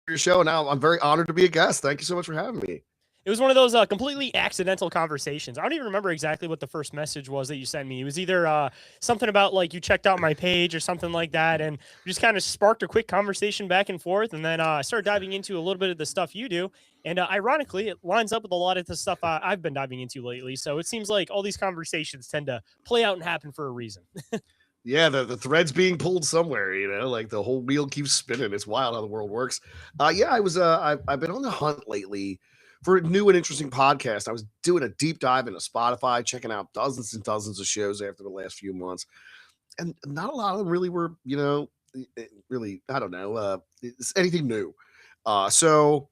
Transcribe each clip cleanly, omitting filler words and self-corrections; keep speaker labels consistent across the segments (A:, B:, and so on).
A: your show. And now I'm very honored to be a guest. Thank you so much for having me.
B: It was one of those completely accidental conversations. I don't even remember exactly what the first message was that you sent me. It was either something about like you checked out my page or something like that, and we just kind of sparked a quick conversation back and forth. And then I started diving into a little bit of the stuff you do, and ironically, it lines up with a lot of the stuff I've been diving into lately. So it seems like all these conversations tend to play out and happen for a reason.
A: Yeah, the thread's being pulled somewhere, like the whole wheel keeps spinning. It's wild how the world works. Yeah, I've been on the hunt lately for a new and interesting podcast. I was doing a deep dive into Spotify, checking out dozens and dozens of shows after the last few months. And not a lot of them really were, really, I don't know, it's anything new. So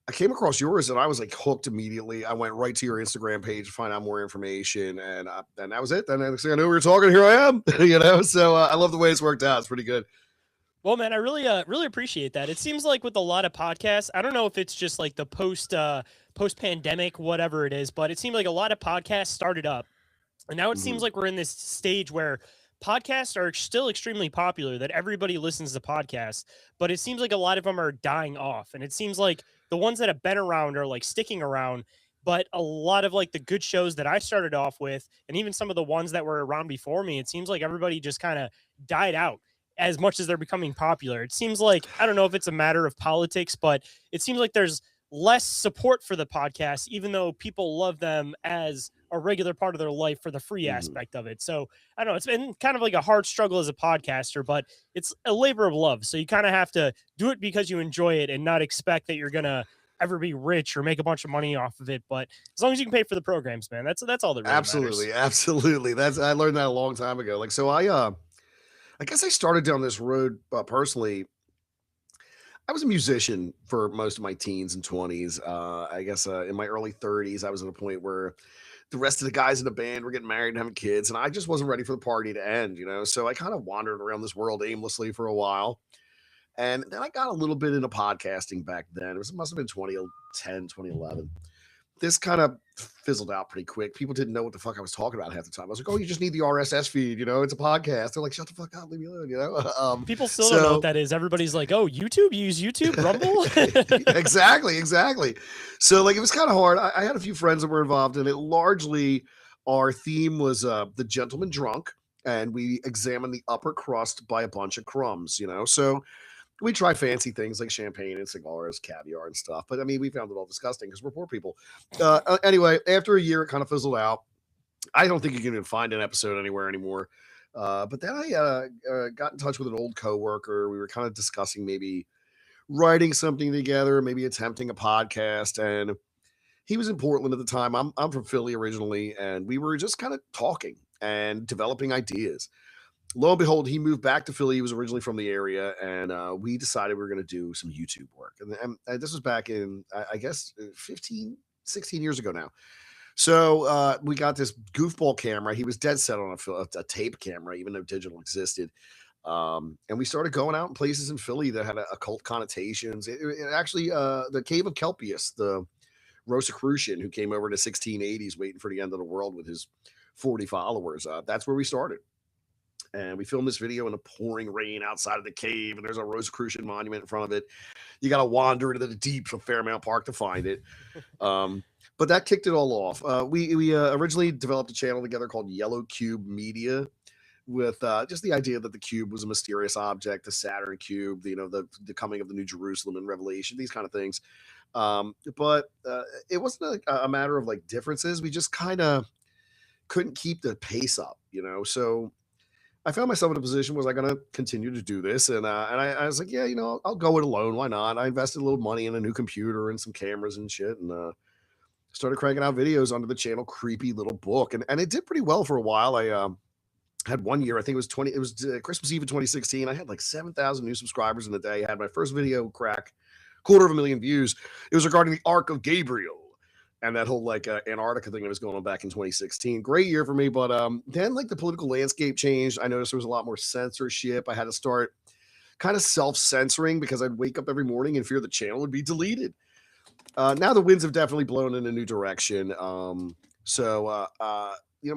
A: I came across yours and I was like hooked immediately. I went right to your Instagram page to find out more information, and that was it. Then next thing I knew, we were talking. Here I am, So I love the way it's worked out. It's pretty good.
B: Well, man, I really appreciate that. It seems like with a lot of podcasts, I don't know if it's just like the post pandemic, whatever it is, but it seemed like a lot of podcasts started up, and now it seems like we're in this stage where podcasts are still extremely popular, that everybody listens to podcasts, but it seems like a lot of them are dying off. And it seems like the ones that have been around are like sticking around. But a lot of like the good shows that I started off with, and even some of the ones that were around before me, it seems like everybody just kind of died out as much as they're becoming popular. It seems like, I don't know if it's a matter of politics, but it seems like there's less support for the podcast, even though people love them as a regular part of their life for the free aspect of it. So I don't know, it's been kind of like a hard struggle as a podcaster, but it's a labor of love. So you kind of have to do it because you enjoy it and not expect that you're going to ever be rich or make a bunch of money off of it. But as long as you can pay for the programs, man, that's all that really matters.
A: Absolutely. I learned that a long time ago. Like, so I guess I started down this road personally. I was a musician for most of my teens and 20s. I guess in my early 30s, I was at a point where the rest of the guys in the band were getting married and having kids, and I just wasn't ready for the party to end. So I kind of wandered around this world aimlessly for a while. And then I got a little bit into podcasting back then. It must have been 2010, 2011. This kind of fizzled out pretty quick. People didn't know what the fuck I was talking about half the time. I was like, "Oh, you just need the RSS feed, it's a podcast." They're like, "Shut the fuck up, leave me alone,"
B: People still don't know what that is. Everybody's like, "Oh, YouTube? You use YouTube? Rumble?"
A: Exactly. So like, it was kind of hard. I had a few friends that were involved in it. Largely, our theme was the gentleman drunk, and we examined the upper crust by a bunch of crumbs. So we try fancy things like champagne and cigars, caviar and stuff. But I mean, we found it all disgusting because we're poor people. Anyway, after a year, it kind of fizzled out. I don't think you can even find an episode anywhere anymore. But then I got in touch with an old coworker. We were kind of discussing maybe writing something together, maybe attempting a podcast. And he was in Portland at the time. I'm from Philly originally, and we were just kind of talking and developing ideas. Lo and behold, he moved back to Philly. He was originally from the area, and we decided we were going to do some YouTube work. And this was back in, I guess, 15, 16 years ago now. So we got this goofball camera. He was dead set on a tape camera, even though digital existed. And we started going out in places in Philly that had occult connotations. It actually, the Cave of Kelpius, the Rosicrucian who came over in the 1680s waiting for the end of the world with his 40 followers. That's where we started. And we filmed this video in the pouring rain outside of the cave, and there's a Rosicrucian monument in front of it. You got to wander into the deeps of Fairmount Park to find it. But that kicked it all off. We originally developed a channel together called Yellow Cube Media, with just the idea that the cube was a mysterious object, the Saturn cube, the coming of the New Jerusalem and Revelation, these kind of things. But it wasn't a matter of like differences. We just kind of couldn't keep the pace up. So I found myself in a position, was I going to continue to do this? And I was like, yeah, I'll go it alone. Why not? I invested a little money in a new computer and some cameras and shit, and started cranking out videos under the channel Creepy Little Book. And it did pretty well for a while. I had 1 year, I think it was Christmas Eve of 2016. I had like 7,000 new subscribers in a day. I had my first video crack 250,000 views. It was regarding the Ark of Gabriel and that whole like Antarctica thing that was going on back in 2016. Great year for me. But then like the political landscape changed. I noticed there was a lot more censorship. I had to start kind of self-censoring because I'd wake up every morning and fear the channel would be deleted. Now the winds have definitely blown in a new direction. My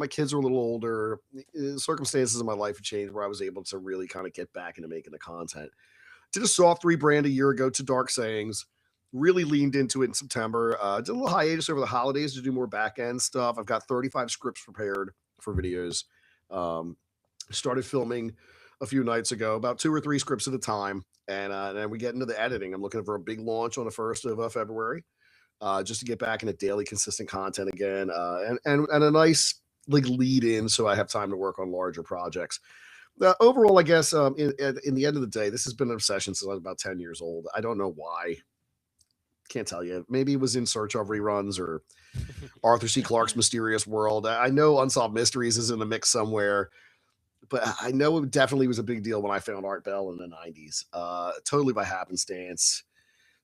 A: kids are a little older. Circumstances in my life have changed where I was able to really kind of get back into making the content. Did a soft rebrand a year ago to Dark Sayings. Really leaned into it in September. Did a little hiatus over the holidays to do more back end stuff. I've got 35 scripts prepared for videos. Um, Started filming a few nights ago, about 2 or 3 scripts at a time, and then we get into the editing. I'm looking for a big launch on the 1st of February, just to get back into daily consistent content again, and a nice like lead in, so I have time to work on larger projects. Overall, I guess in the end of the day, this has been an obsession since I was about 10 years old. I don't know why. Can't tell you. Maybe it was in search of reruns or Arthur C. Clarke's Mysterious World. I know Unsolved Mysteries is in the mix somewhere, but I know it definitely was a big deal when I found Art Bell in the 90s. Totally by happenstance,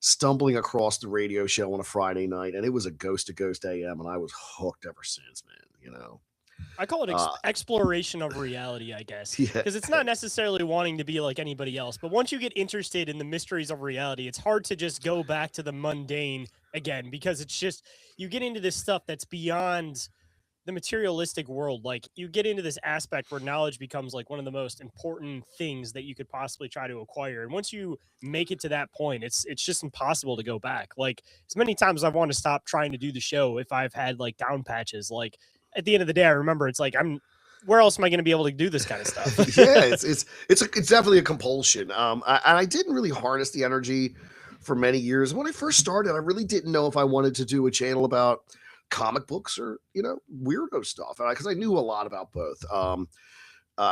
A: stumbling across the radio show on a Friday night, and it was a Ghost to Ghost AM, and I was hooked ever since, man. You know,
B: I call it exploration of reality, I guess, because it's not necessarily wanting to be like anybody else. But once you get interested in the mysteries of reality, it's hard to just go back to the mundane again, because it's just you get into this stuff that's beyond the materialistic world. Like you get into this aspect where knowledge becomes like one of the most important things that you could possibly try to acquire. And once you make it to that point, it's just impossible to go back. Like as many times as I want to stop trying to do the show, if I've had like down patches, like at the end of the day, I remember it's like where else am I going to be able to do this kind of stuff?
A: Yeah, it's definitely a compulsion. I didn't really harness the energy for many years. When I first started, I really didn't know if I wanted to do a channel about comic books or weirdo stuff, because I knew a lot about both. And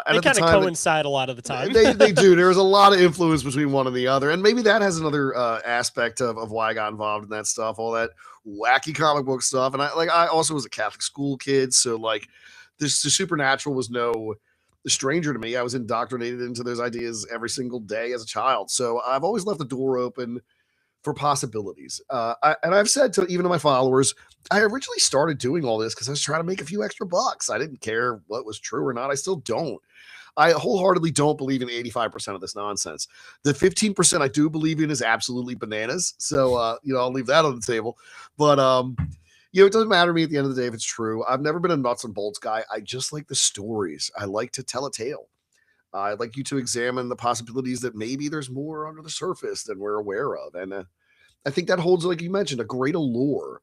B: they kind of coincide a lot of the time.
A: They do. There's a lot of influence between one and the other, and maybe that has another aspect of why I got involved in that stuff, all that wacky comic book stuff. And I also was a Catholic school kid, so like the supernatural was no stranger to me. I was indoctrinated into those ideas every single day as a child, so I've always left the door open for possibilities. And I've said to even to my followers, I originally started doing all this because I was trying to make a few extra bucks. I didn't care what was true or not. I still don't. I wholeheartedly don't believe in 85% of this nonsense. The 15% I do believe in is absolutely bananas. So, I'll leave that on the table. But, it doesn't matter to me at the end of the day if it's true. I've never been a nuts and bolts guy. I just like the stories. I like to tell a tale. I'd like you to examine the possibilities that maybe there's more under the surface than we're aware of. And I think that holds, like you mentioned, a great allure.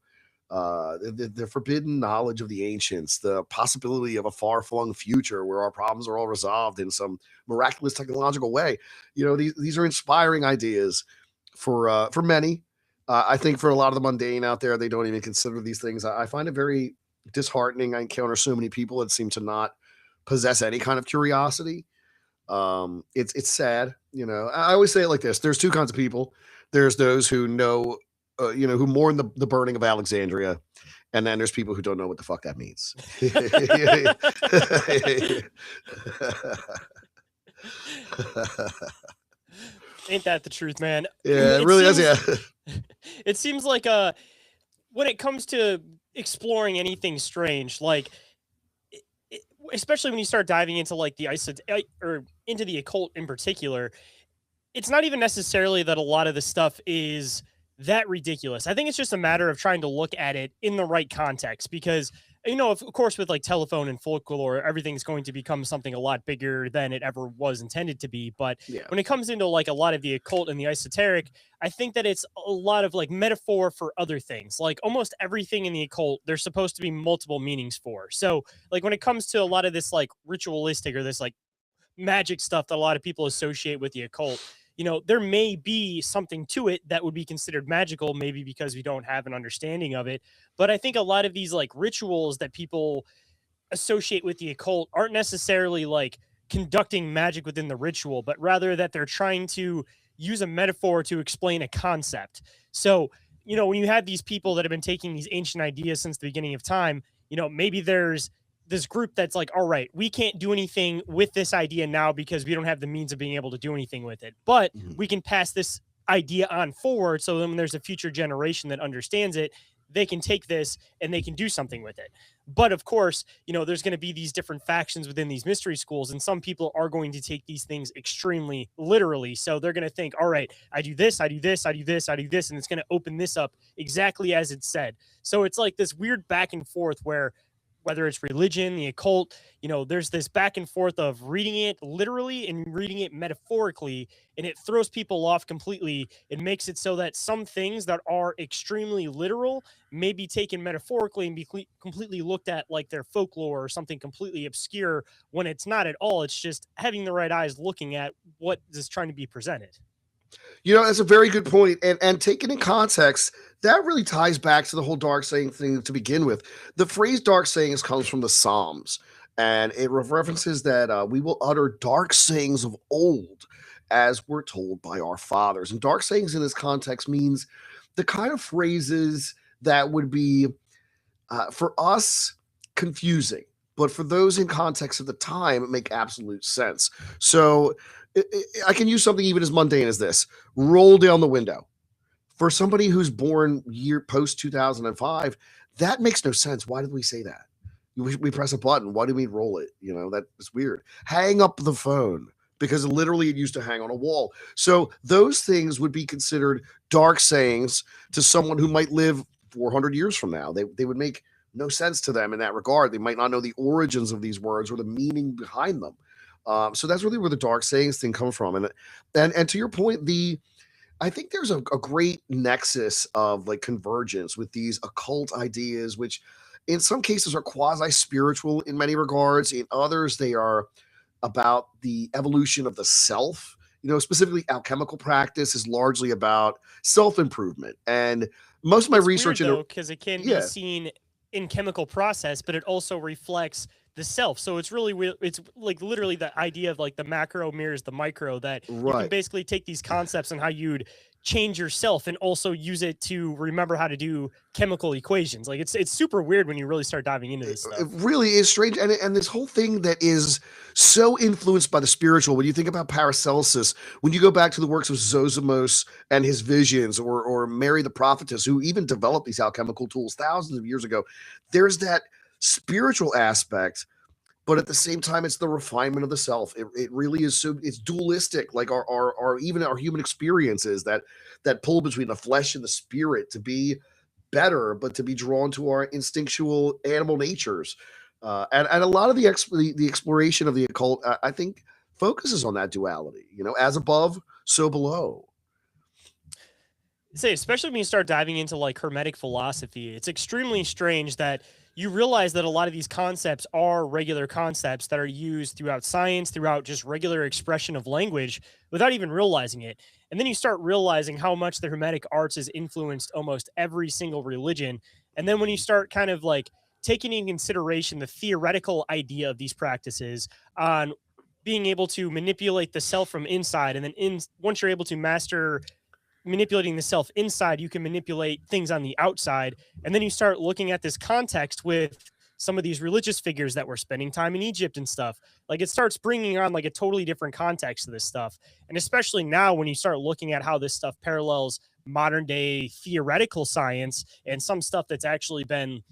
A: The forbidden knowledge of the ancients, the possibility of a far-flung future where our problems are all resolved in some miraculous technological way. These are inspiring ideas for many. I think for a lot of the mundane out there, they don't even consider these things. I find it very disheartening. I encounter so many people that seem to not possess any kind of curiosity. It's sad. I always say it like this: there's two kinds of people. There's those who know, who mourn the burning of Alexandria, and then there's people who don't know what the fuck that means.
B: Ain't that the truth, man?
A: Yeah, it really is. Yeah.
B: It seems like when it comes to exploring anything strange, like especially when you start diving into like the or into the occult in particular, it's not even necessarily that a lot of the stuff is that ridiculous. I think it's just a matter of trying to look at it in the right context, because of course, with like telephone and folklore, everything's going to become something a lot bigger than it ever was intended to be. But when it comes into like a lot of the occult and the esoteric, I think that it's a lot of like metaphor for other things. Like almost everything in the occult, there's supposed to be multiple meanings for. So like when it comes to a lot of this like ritualistic or this like magic stuff that a lot of people associate with the occult, there may be something to it that would be considered magical, maybe because we don't have an understanding of it. But I think a lot of these like rituals that people associate with the occult aren't necessarily like conducting magic within the ritual, but rather that they're trying to use a metaphor to explain a concept. So, when you have these people that have been taking these ancient ideas since the beginning of time, maybe there's this group that's like, all right, we can't do anything with this idea now because we don't have the means of being able to do anything with it, but we can pass this idea on forward. So then when there's a future generation that understands it, they can take this and they can do something with it. But of course, there's going to be these different factions within these mystery schools, and some people are going to take these things extremely literally. So they're going to think, all right, I do this, I do this, I do this, I do this, and it's going to open this up exactly as it said. So it's like this weird back and forth where whether it's religion, the occult, there's this back and forth of reading it literally and reading it metaphorically, and it throws people off completely. It makes it so that some things that are extremely literal may be taken metaphorically and be completely looked at like they're folklore or something completely obscure, when it's not at all. It's just having the right eyes looking at what is trying to be presented.
A: That's a very good point. And taken in context, that really ties back to the whole dark saying thing to begin with. The phrase dark sayings comes from the Psalms, and it references that we will utter dark sayings of old as we're told by our fathers. And dark sayings in this context means the kind of phrases that would be, for us, confusing. But for those in context of the time, it make absolute sense. So I can use something even as mundane as this: roll down the window. For somebody who's born year post 2005, that makes no sense. Why did we say that? We press a button. Why do we roll it? That is weird. Hang up the phone, because literally it used to hang on a wall. So those things would be considered dark sayings to someone who might live 400 years from now. They would make no sense to them in that regard. They might not know the origins of these words or the meaning behind them. So that's really where the dark sayings thing comes from. And to your point, I think there's a great nexus of like convergence with these occult ideas, which in some cases are quasi spiritual in many regards. In others, they are about the evolution of the self. Specifically, alchemical practice is largely about self improvement. And most of my
B: It's
A: research
B: weird though, because it can be
A: yeah,
B: seen in chemical process, but it also reflects the self. So it's really weird. It's like literally the idea of like the macro mirrors the micro, that you can
A: right.
B: basically take these concepts and how you'd change yourself and also use it to remember how to do chemical equations. Like it's super weird when you really start diving into
A: It,
B: this
A: it
B: stuff.
A: really is strange, and this whole thing that is so influenced by the spiritual. When you think about Paracelsus, when you go back to the works of Zosimos and his visions, or Mary the prophetess, who even developed these alchemical tools thousands of years ago, there's that spiritual aspect, but at the same time, it's the refinement of the self. It really is. So it's dualistic, like our even our human experiences, that pull between the flesh and the spirit to be better, but to be drawn to our instinctual animal natures. And a lot of the exploration of the occult, I think, focuses on that duality. As above, so below.
B: Say, especially when you start diving into like hermetic philosophy, it's extremely strange that you realize that a lot of these concepts are regular concepts that are used throughout science, throughout just regular expression of language without even realizing it. And then you start realizing how much the hermetic arts has influenced almost every single religion. And then when you start kind of like taking in consideration the theoretical idea of these practices on being able to manipulate the self from inside, and then once you're able to master manipulating the self inside, you can manipulate things on the outside. And then you start looking at this context with some of these religious figures that were spending time in Egypt and stuff. Like it starts bringing on like a totally different context to this stuff. And especially now when you start looking at how this stuff parallels modern day theoretical science and some stuff that's actually been,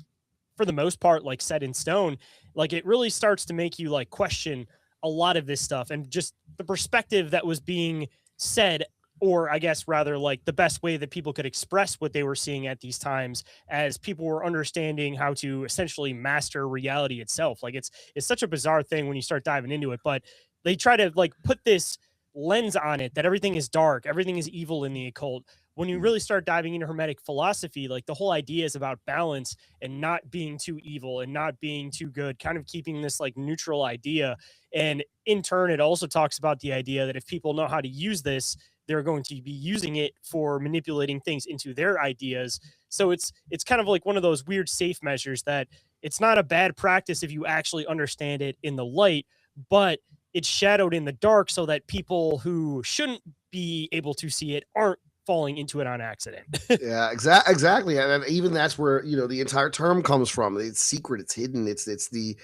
B: for the most part, like set in stone, like it really starts to make you like question a lot of this stuff and just the perspective that was being said, or I guess rather like the best way that people could express what they were seeing at these times, as people were understanding how to essentially master reality itself. Like it's such a bizarre thing when you start diving into it, but they try to like put this lens on it that everything is dark, everything is evil in the occult. When you really start diving into hermetic philosophy, like the whole idea is about balance and not being too evil and not being too good, kind of keeping this like neutral idea. And in turn, it also talks about the idea that if people know how to use this, they're going to be using it for manipulating things into their ideas. So it's kind of like one of those weird safe measures that it's not a bad practice if you actually understand it in the light, but it's shadowed in the dark so that people who shouldn't be able to see it aren't falling into it on accident.
A: Yeah, exactly, and even that's where the entire term comes from. It's secret, it's hidden, it's the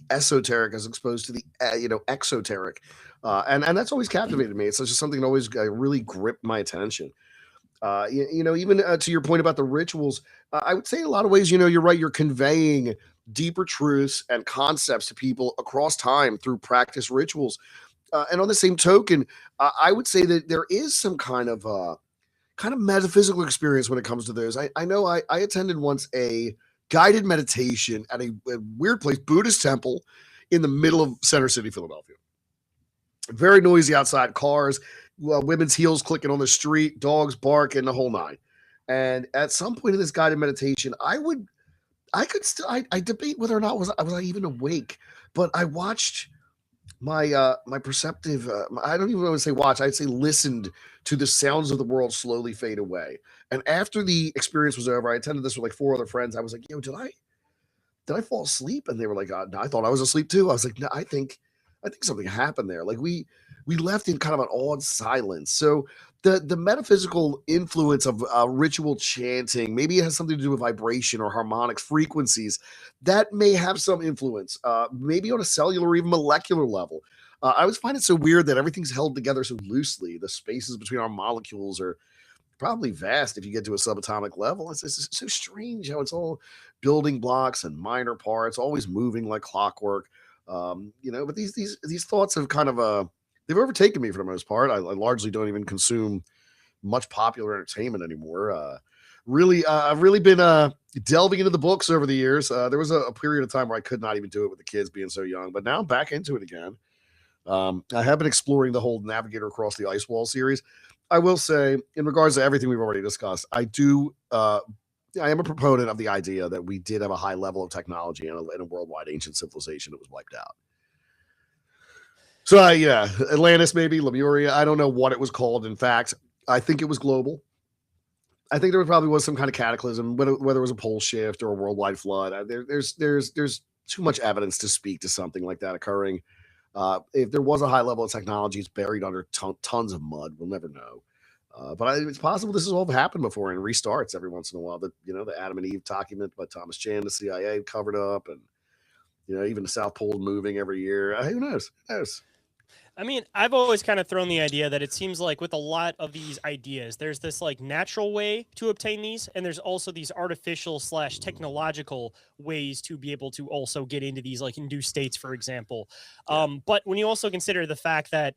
A: esoteric as opposed to the exoteric, and that's always captivated me. It's just something that always really gripped my attention. Even to your point about the rituals, I would say in a lot of ways, you're right. You're conveying deeper truths and concepts to people across time through practice rituals. And on the same token, I would say that there is some kind of metaphysical experience when it comes to those. I know I attended once a guided meditation at a weird place, Buddhist temple in the middle of Center City, Philadelphia. Very noisy outside, cars, women's heels clicking on the street, dogs barking, the whole nine. And at some point in this guided meditation, I debate whether or not was I even awake, but I watched my perceptive. I don't even want to say watch. I'd say listened to the sounds of the world slowly fade away. And after the experience was over, I attended this with like 4 other friends. I was like, "Yo, did I fall asleep?" And they were like, no, "I thought I was asleep too." I was like, "No, I think something happened there." Like we left in kind of an awed silence. So the metaphysical influence of ritual chanting, maybe it has something to do with vibration or harmonic frequencies. That may have some influence, maybe on a cellular or even molecular level. I always find it so weird that everything's held together so loosely. The spaces between our molecules are probably vast if you get to a subatomic level. It's so strange how it's all building blocks and minor parts, always moving like clockwork. But these thoughts have kind of they've overtaken me for the most part. I largely don't even consume much popular entertainment anymore. I've really been delving into the books over the years. There was a period of time where I could not even do it with the kids being so young, but now I'm back into it again. I have been exploring the whole Navigator Across the Ice Wall series. I will say, in regards to everything we've already discussed, I am a proponent of the idea that we did have a high level of technology in a worldwide ancient civilization that was wiped out. So, yeah, Atlantis, maybe, Lemuria. I don't know what it was called. In fact, I think it was global. I think there probably was some kind of cataclysm, whether it was a pole shift or a worldwide flood. There's too much evidence to speak to something like that occurring. If there was a high level of technology, it's buried under tons of mud. We'll never know. But it's possible this has all happened before and restarts every once in a while. The Adam and Eve document by Thomas Chan, the CIA covered up, and even the South Pole moving every year. Who knows? Who knows?
B: I mean, I've always kind of thrown the idea that it seems like with a lot of these ideas, there's this like natural way to obtain these, and there's also these artificial / technological ways to be able to also get into these like induced states, for example. But when you also consider the fact that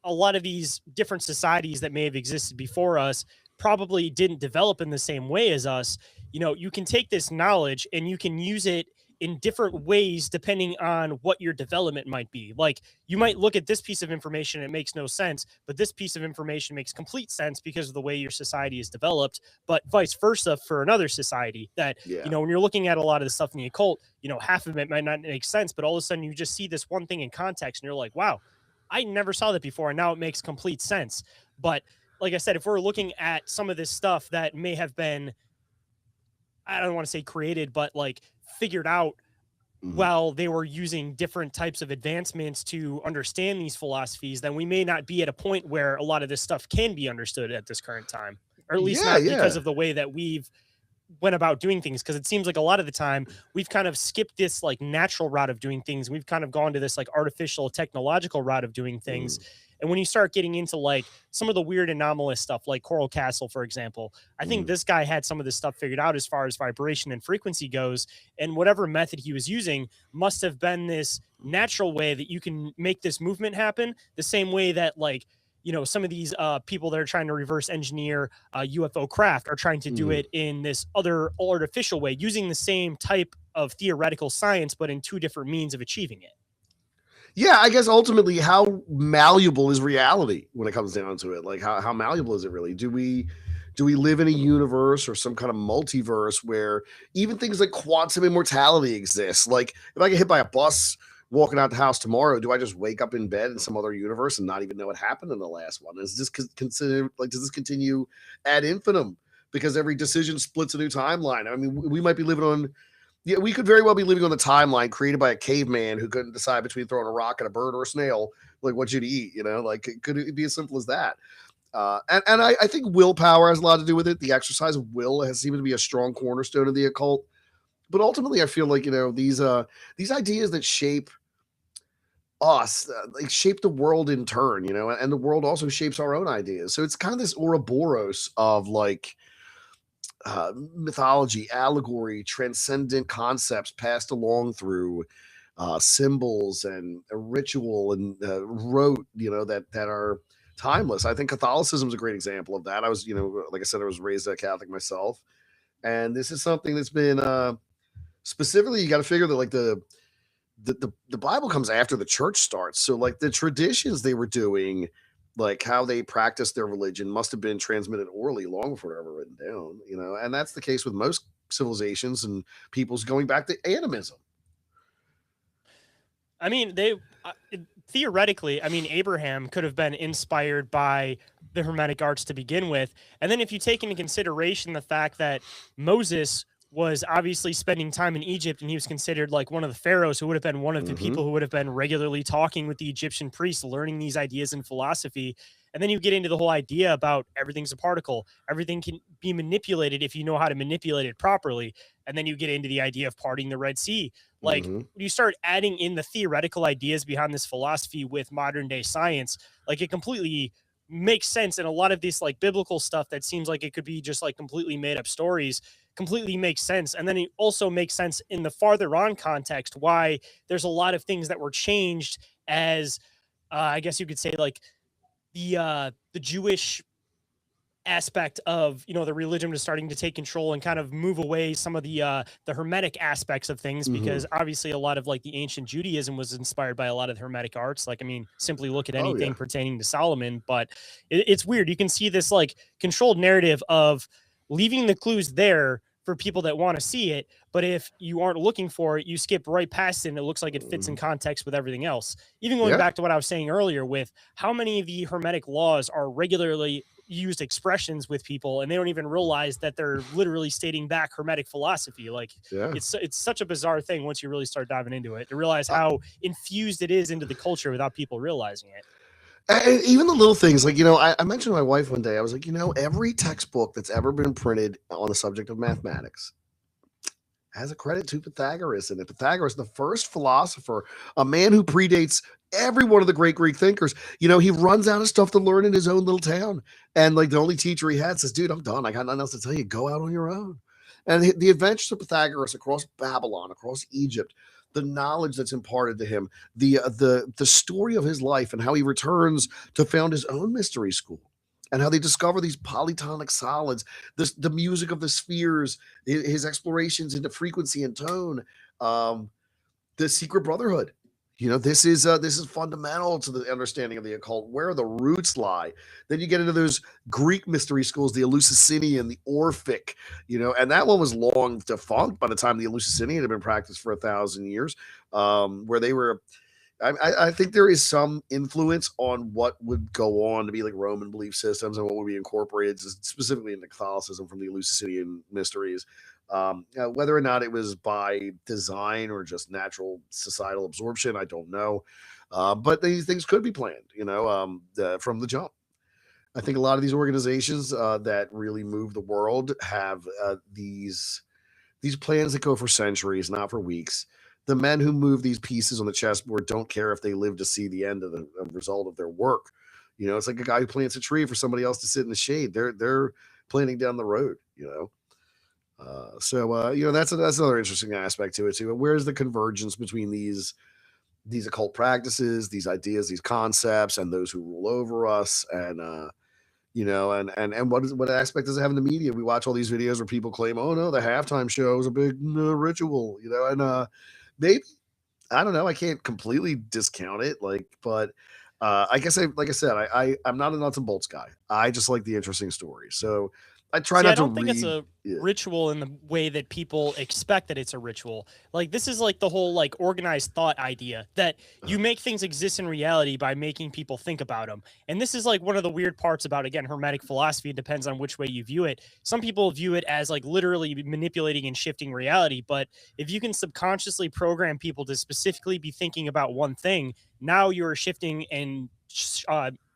B: a lot of these different societies that may have existed before us probably didn't develop in the same way as us, you can take this knowledge and you can use it in different ways depending on what your development might be. Like you might look at this piece of information and it makes no sense, but this piece of information makes complete sense because of the way your society is developed, but vice versa for another society that, when you're looking at a lot of the stuff in the occult, half of it might not make sense, but all of a sudden you just see this one thing in context and you're like, wow, I never saw that before. And now it makes complete sense. But like I said, if we're looking at some of this stuff that may have been, I don't want to say created, but like figured out while they were using different types of advancements to understand these philosophies, then we may not be at a point where a lot of this stuff can be understood at this current time, or at least not because of the way that we've went about doing things. Because it seems like a lot of the time we've kind of skipped this like natural route of doing things. We've kind of gone to this like artificial technological route of doing things. And when you start getting into like some of the weird anomalous stuff, like Coral Castle, for example, I think this guy had some of this stuff figured out as far as vibration and frequency goes. And whatever method he was using must have been this natural way that you can make this movement happen the same way that like, some of these people that are trying to reverse engineer UFO craft are trying to do it in this other artificial way, using the same type of theoretical science, but in 2 different means of achieving it.
A: Yeah, I guess ultimately, how malleable is reality when it comes down to it? Like, how malleable is it really? Do we live in a universe or some kind of multiverse where even things like quantum immortality exist? Like, if I get hit by a bus walking out the house tomorrow, do I just wake up in bed in some other universe and not even know what happened in the last one? Is this considered like, does this continue ad infinitum because every decision splits a new timeline? I mean, we might be living on. Yeah, we could very well be living on the timeline created by a caveman who couldn't decide between throwing a rock at a bird or a snail, like what you to eat, like could it be as simple as that? And I think willpower has a lot to do with it. The exercise of will has seemed to be a strong cornerstone of the occult. But ultimately, I feel like, these ideas that shape us, like shape the world in turn, and the world also shapes our own ideas. So it's kind of this Ouroboros of like, mythology, allegory, transcendent concepts passed along through symbols and a ritual and rote, that are timeless. I think Catholicism is a great example of that. I was, like I said, I was raised a Catholic myself, and this is something that's been Specifically, you got to figure that like the Bible comes after the church starts. So like the traditions they were doing, like how they practiced their religion, must have been transmitted orally long before they're ever written down. And that's the case with most civilizations and peoples going back to animism.
B: I mean, theoretically, I mean, Abraham could have been inspired by the Hermetic arts to begin with. And then if you take into consideration the fact that Moses was obviously spending time in Egypt and he was considered like one of the pharaohs who would have been one of the people who would have been regularly talking with the Egyptian priests, learning these ideas and philosophy. And then you get into the whole idea about everything's a particle, everything can be manipulated if you know how to manipulate it properly. And then you get into the idea of parting the Red Sea. Like you start adding in the theoretical ideas behind this philosophy with modern day science, like it completely makes sense. And a lot of this like biblical stuff that seems like it could be just like completely made up stories completely makes sense. And then it also makes sense in the farther on context why there's a lot of things that were changed as I guess you could say like the Jewish aspect of the religion was starting to take control and kind of move away some of the hermetic aspects of things, because obviously a lot of like the ancient Judaism was inspired by a lot of the hermetic arts. Like, I mean, simply look at anything pertaining to Solomon. But it's weird, you can see this like controlled narrative of leaving the clues there for people that want to see it, but if you aren't looking for it, you skip right past it and it looks like it fits in context with everything else. Even going back to what I was saying earlier with how many of the hermetic laws are regularly used expressions with people and they don't even realize that they're literally stating back hermetic philosophy. Like it's such a bizarre thing once you really start diving into it to realize how infused it is into the culture without people realizing it.
A: And even the little things, like, I mentioned to my wife one day, I was like, every textbook that's ever been printed on the subject of mathematics has a credit to Pythagoras in it. Pythagoras, the first philosopher, a man who predates every one of the great Greek thinkers. He runs out of stuff to learn in his own little town. And like the only teacher he had says, dude, I'm done. I got nothing else to tell you. Go out on your own. And the adventures of Pythagoras across Babylon, across Egypt, the knowledge that's imparted to him, the story of his life and how he returns to found his own mystery school, and how they discover these polytonic solids, the music of the spheres, his explorations into frequency and tone, the secret brotherhood. This is fundamental to the understanding of the occult, where the roots lie. Then you get into those Greek mystery schools, the Eleusinian, the Orphic, and that one was long defunct by the time the Eleusinian had been practiced for 1,000 years, where they were. I think there is some influence on what would go on to be like Roman belief systems and what would be incorporated specifically into Catholicism from the Eleusinian mysteries. Whether or not it was by design or just natural societal absorption, I don't know. But these things could be planned, from the jump. I think a lot of these organizations that really move the world have these plans that go for centuries, not for weeks. The men who move these pieces on the chessboard don't care if they live to see the end of the result of their work. It's like a guy who plants a tree for somebody else to sit in the shade. They're planning down the road. That's another interesting aspect to it too. Where's the convergence between these occult practices, these ideas, these concepts, and those who rule over us, and what aspect does it have in the media? We watch all these videos where people claim, oh no, the halftime show is a big ritual, and maybe, I don't know, I can't completely discount it, but I guess like I said, I'm not a nuts and bolts guy. I just like the interesting stories. So I try not to read.
B: I don't think it's a ritual in the way that people expect that it's a ritual. Like, this is like the whole like organized thought idea that you make things exist in reality by making people think about them. And this is like one of the weird parts about, again, hermetic philosophy. It depends on which way you view it. Some people view it as like literally manipulating and shifting reality. But if you can subconsciously program people to specifically be thinking about one thing, now you're shifting and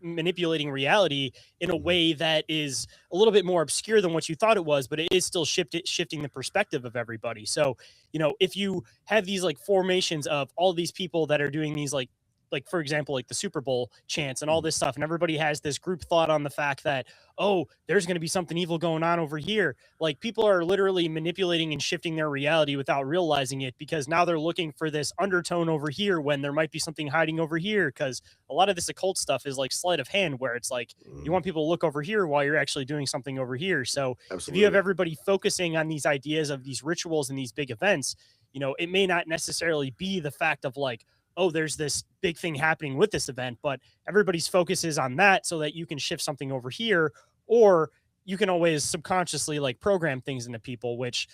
B: manipulating reality in a way that is a little bit more obscure than what you thought it was, but it is still shifting the perspective of everybody. So, if you have these like formations of all these people that are doing these like like for example, like the Super Bowl chants and all this stuff, and everybody has this group thought on the fact that, oh, there's going to be something evil going on over here. Like people are literally manipulating and shifting their reality without realizing it, because now they're looking for this undertone over here when there might be something hiding over here. Because a lot of this occult stuff is like sleight of hand, where it's like you want people to look over here while you're actually doing something over here. So if you have everybody focusing on these ideas of these rituals and these big events, you know, it may not necessarily be the fact of like, oh, there's this big thing happening with this event, but everybody's focus is on that so that you can shift something over here, or you can always subconsciously like program things into people, which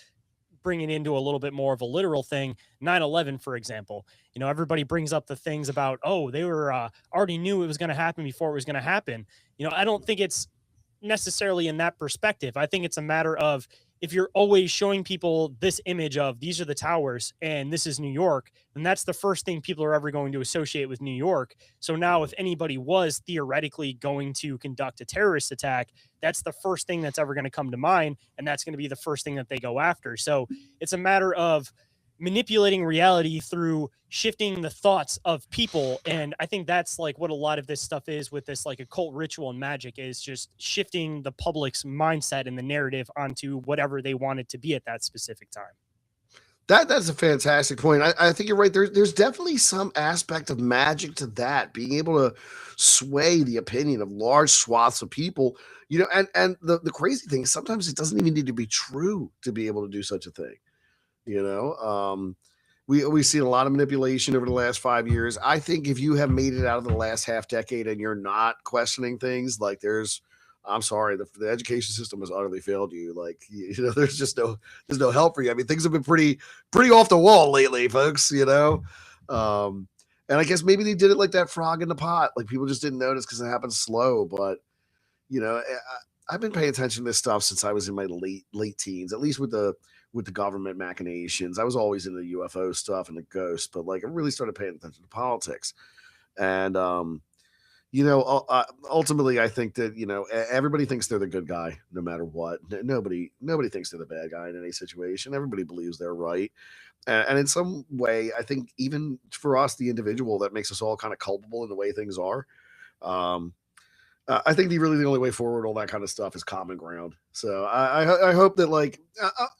B: bring it into a little bit more of a literal thing. 9/11, for example, you know, everybody brings up the things about, oh, they were already knew it was going to happen before it was going to happen. You know, I don't think it's necessarily in that perspective. I think it's a matter of, if you're always showing people this image of these are the towers and this is New York, then that's the first thing people are ever going to associate with New York. So now if anybody was theoretically going to conduct a terrorist attack, that's the first thing that's ever going to come to mind. And that's going to be the first thing that they go after. So it's a matter of manipulating reality through shifting the thoughts of people. And I think that's like what a lot of this stuff is with this like occult ritual and magic, is just shifting the public's mindset and the narrative onto whatever they want it to be at that specific time.
A: That's a fantastic point. I think you're right. There's definitely some aspect of magic to that, being able to sway the opinion of large swaths of people. You know, and the crazy thing is sometimes it doesn't even need to be true to be able to do such a thing. You know, we've seen a lot of manipulation over the last 5 years. I think if you have made it out of the last half decade and you're not questioning things, like I'm sorry, the education system has utterly failed you. Like, you know, there's no help for you. I mean, things have been pretty off the wall lately, folks. You know, and I guess maybe they did it like that frog in the pot. Like people just didn't notice because it happened slow. But you know, I've been paying attention to this stuff since I was in my late teens, at least with the government machinations. I was always into the UFO stuff and the ghosts, but like I really started paying attention to politics. And you know, ultimately, I think that, you know, everybody thinks they're the good guy no matter what. Nobody thinks they're the bad guy in any situation. Everybody believes they're right. And in some way, I think even for us, the individual, that makes us all kind of culpable in the way things are. I think the only way forward, all that kind of stuff, is common ground. So I hope that, like,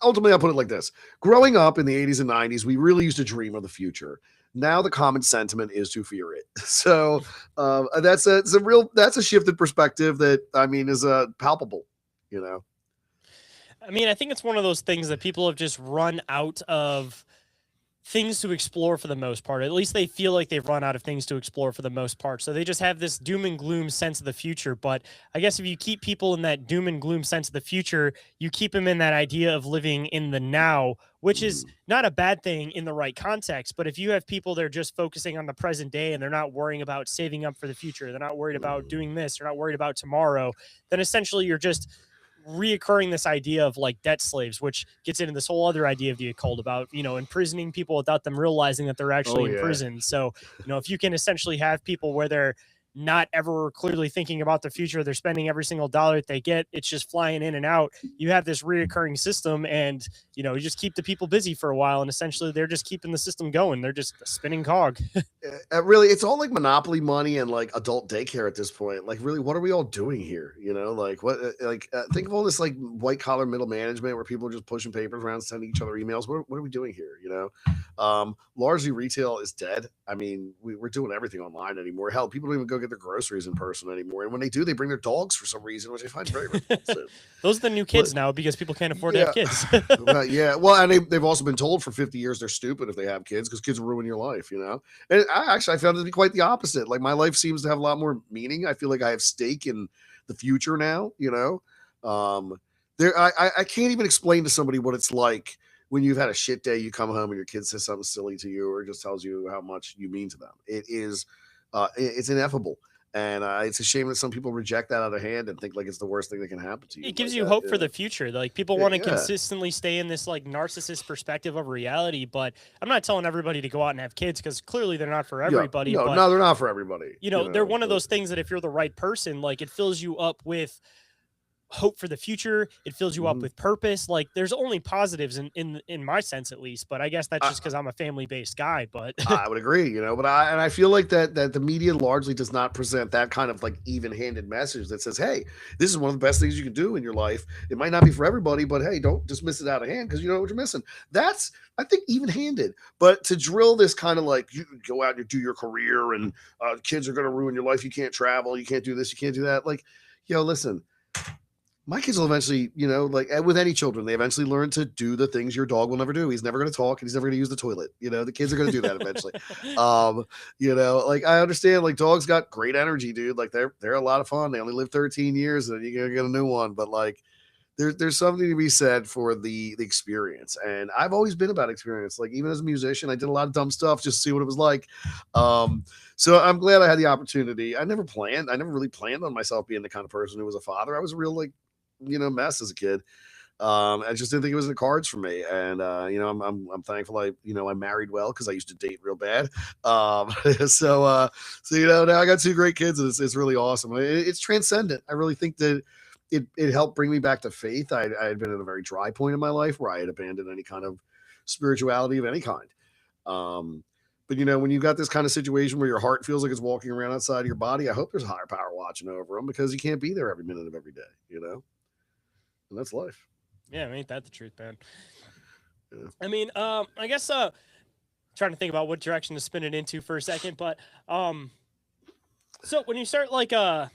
A: ultimately, I'll put it like this: growing up in the 80s and 90s, we really used to dream of the future. Now the common sentiment is to fear it. So that's a shifted perspective that, I mean, is palpable. You know.
B: I mean, I think it's one of those things that people have just run out of things to explore for the most part. At least they feel like they've run out of things to explore for the most part. So they just have this doom and gloom sense of the future. But I guess if you keep people in that doom and gloom sense of the future, you keep them in that idea of living in the now, which is not a bad thing in the right context. But if you have people that are just focusing on the present day and they're not worrying about saving up for the future, they're not worried about doing this, they're not worried about tomorrow, then essentially you're just reoccurring this idea of like debt slaves, which gets into this whole other idea of the occult about, you know, imprisoning people without them realizing that they're actually in prison. So, you know, if you can essentially have people where they're not ever clearly thinking about the future, they're spending every single dollar that they get, it's just flying in and out, you have this reoccurring system, and, you know, you just keep the people busy for a while, and essentially they're just keeping the system going. They're just a spinning cog.
A: Really, it's all like monopoly money and like adult daycare at this point. Like, really, what are we all doing here? You know, like think of all this like white collar middle management where people are just pushing papers around, sending each other emails. What are we doing here? You know, largely retail is dead. I mean, we're doing everything online anymore. Hell, people don't even go get their groceries in person anymore. And when they do, they bring their dogs for some reason, which I find very repulsive.
B: Those are the new kids now because people can't afford to have kids.
A: Yeah. Well, and they've also been told for 50 years they're stupid if they have kids, because kids will ruin your life, you know? And I found it to be quite the opposite. Like, my life seems to have a lot more meaning. I feel like I have stake in the future now, you know? I can't even explain to somebody what it's like when you've had a shit day, you come home and your kid says something silly to you or just tells you how much you mean to them. It's ineffable. And it's a shame that some people reject that out of hand and think like it's the worst thing that can happen to you.
B: It gives you hope for the future. Like, people want to consistently stay in this like narcissist perspective of reality, but I'm not telling everybody to go out and have kids, because clearly they're not for everybody.
A: No, they're not for everybody.
B: You know, they're one of those things that if you're the right person, like, it fills you up with hope for the future. It fills you up with purpose. Like there's only positives in my sense, at least. But I guess that's just because I'm a family based guy. But
A: I would agree, but I feel like that the media largely does not present that kind of like even-handed message that says, hey, this is one of the best things you can do in your life. It might not be for everybody, but hey, don't dismiss it out of hand because you know what you're missing. That's, I think, even-handed. But to drill this kind of like, you go out and do your career and kids are going to ruin your life. You can't travel. You can't do this. You can't do that. Like, listen, my kids will eventually, like with any children, they eventually learn to do the things your dog will never do. He's never going to talk and he's never going to use the toilet. The kids are going to do that eventually. Like I understand, like dogs got great energy, dude. Like they're a lot of fun. They only live 13 years and you're going to get a new one. But like, there's something to be said for the experience. And I've always been about experience. Like even as a musician, I did a lot of dumb stuff just to see what it was like. So I'm glad I had the opportunity. I never really planned on myself being the kind of person who was a father. I was a real like, mess as a kid. I just didn't think it was in the cards for me. And, I'm thankful I married well because I used to date real bad. So, now I got two great kids and it's really awesome. It's transcendent. I really think that it helped bring me back to faith. I had been at a very dry point in my life where I had abandoned any kind of spirituality of any kind. But when you got this kind of situation where your heart feels like it's walking around outside of your body, I hope there's a higher power watching over them because you can't be there every minute of every day, and that's life.
B: Yeah, ain't that the truth, man?
A: Yeah.
B: I mean, I guess trying to think about what direction to spin it into for a second, but so when you start like crap,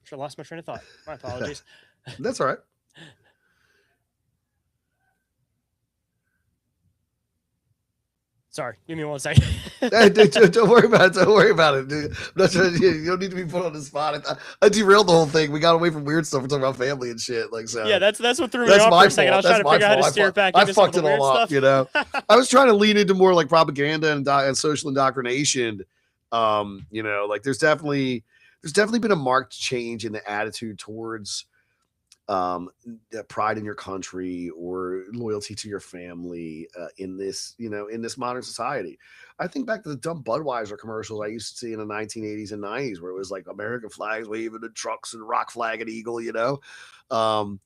B: should have lost my train of thought. My apologies.
A: That's all right.
B: Sorry, give me 1 second.
A: Don't worry about it. Don't worry about it, dude. You don't need to be put on the spot. I derailed the whole thing. We got away from weird stuff. We're talking about family and shit. Like so.
B: Yeah, that's what threw me off for a second. I was trying to figure out how to steer it back.
A: I fucked it all up. I was trying to lean into more like propaganda and social indoctrination. Like there's definitely been a marked change in the attitude towards pride in your country or loyalty to your family in this modern society. I think back to the dumb Budweiser commercials I used to see in the 1980s and 90s where it was like American flags waving and trucks and rock flag and eagle, and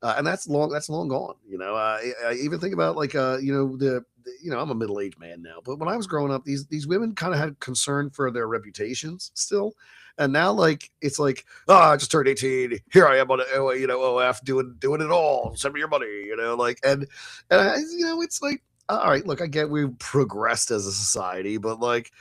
A: that's long gone. I even think about like I'm a middle-aged man now, but when I was growing up, these women kind of had concern for their reputations still. And now, like, it's like, I just turned 18. Here I am on OF doing it all. Send me your money, like, and it's like, all right, look, I get we've progressed as a society, but like,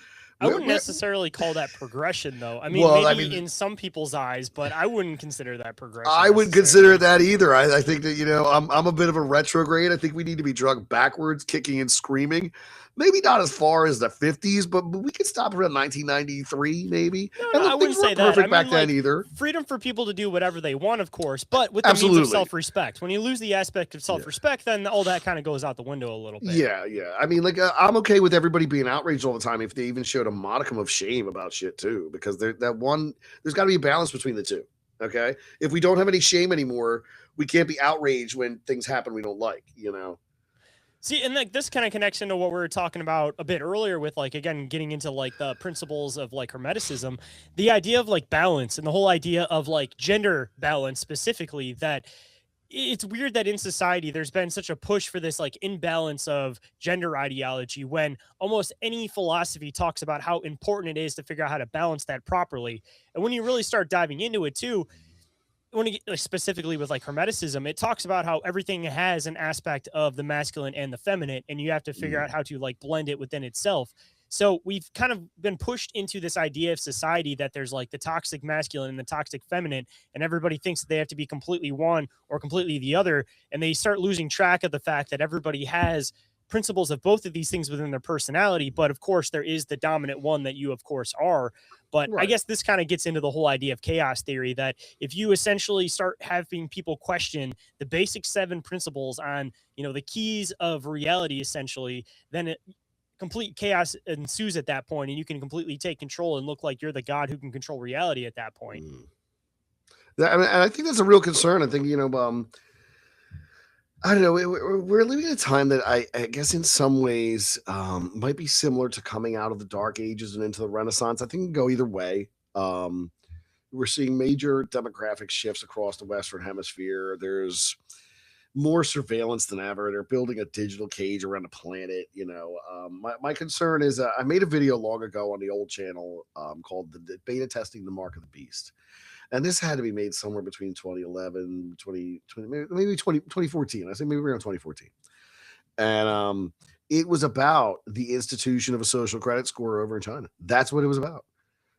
B: I wouldn't necessarily call that progression, though. I mean, in some people's eyes, but I wouldn't consider that progression.
A: I wouldn't consider that either. I think that, I'm a bit of a retrograde. I think we need to be drugged backwards, kicking and screaming. Maybe not as far as the 50s, but we could stop around 1993, maybe.
B: No, I wouldn't say that.
A: Perfect back then either.
B: Freedom for people to do whatever they want, of course, but with the means of self-respect. When you lose the aspect of self-respect, then all that kind of goes out the window a little bit.
A: Yeah. I mean, like, I'm okay with everybody being outraged all the time if they even showed a modicum of shame about shit too, because there's got to be a balance between the two. Okay, if we don't have any shame anymore, we can't be outraged when things happen we don't like.
B: See, and like this kind of connects into what we were talking about a bit earlier with like, again, getting into like the principles of like Hermeticism, the idea of like balance and the whole idea of like gender balance specifically, that it's weird that in society there's been such a push for this like imbalance of gender ideology when almost any philosophy talks about how important it is to figure out how to balance that properly. And when you really start diving into it too, when you get specifically with like Hermeticism, it talks about how everything has an aspect of the masculine and the feminine, and you have to figure out how to like blend it within itself. So we've kind of been pushed into this idea of society that there's like the toxic masculine and the toxic feminine, and everybody thinks that they have to be completely one or completely the other. And they start losing track of the fact that everybody has principles of both of these things within their personality. But of course, there is the dominant one that you, of course, are. But right. I guess this kind of gets into the whole idea of chaos theory, that if you essentially start having people question the basic 7 principles on, the keys of reality, essentially, then complete chaos ensues at that point, and you can completely take control and look like you're the god who can control reality at that point.
A: And I think that's a real concern. I think, I don't know. We're living in a time that I guess in some ways might be similar to coming out of the Dark Ages and into the Renaissance. I think it can go either way. we're seeing major demographic shifts across the Western Hemisphere. There's more surveillance than ever. They're building a digital cage around the planet. My concern is I made a video long ago on the old channel called the beta testing the mark of the beast. And this had to be made somewhere between 2011, 2020, maybe 2014. I say maybe around 2014. And it was about the institution of a social credit score over in China. That's what it was about.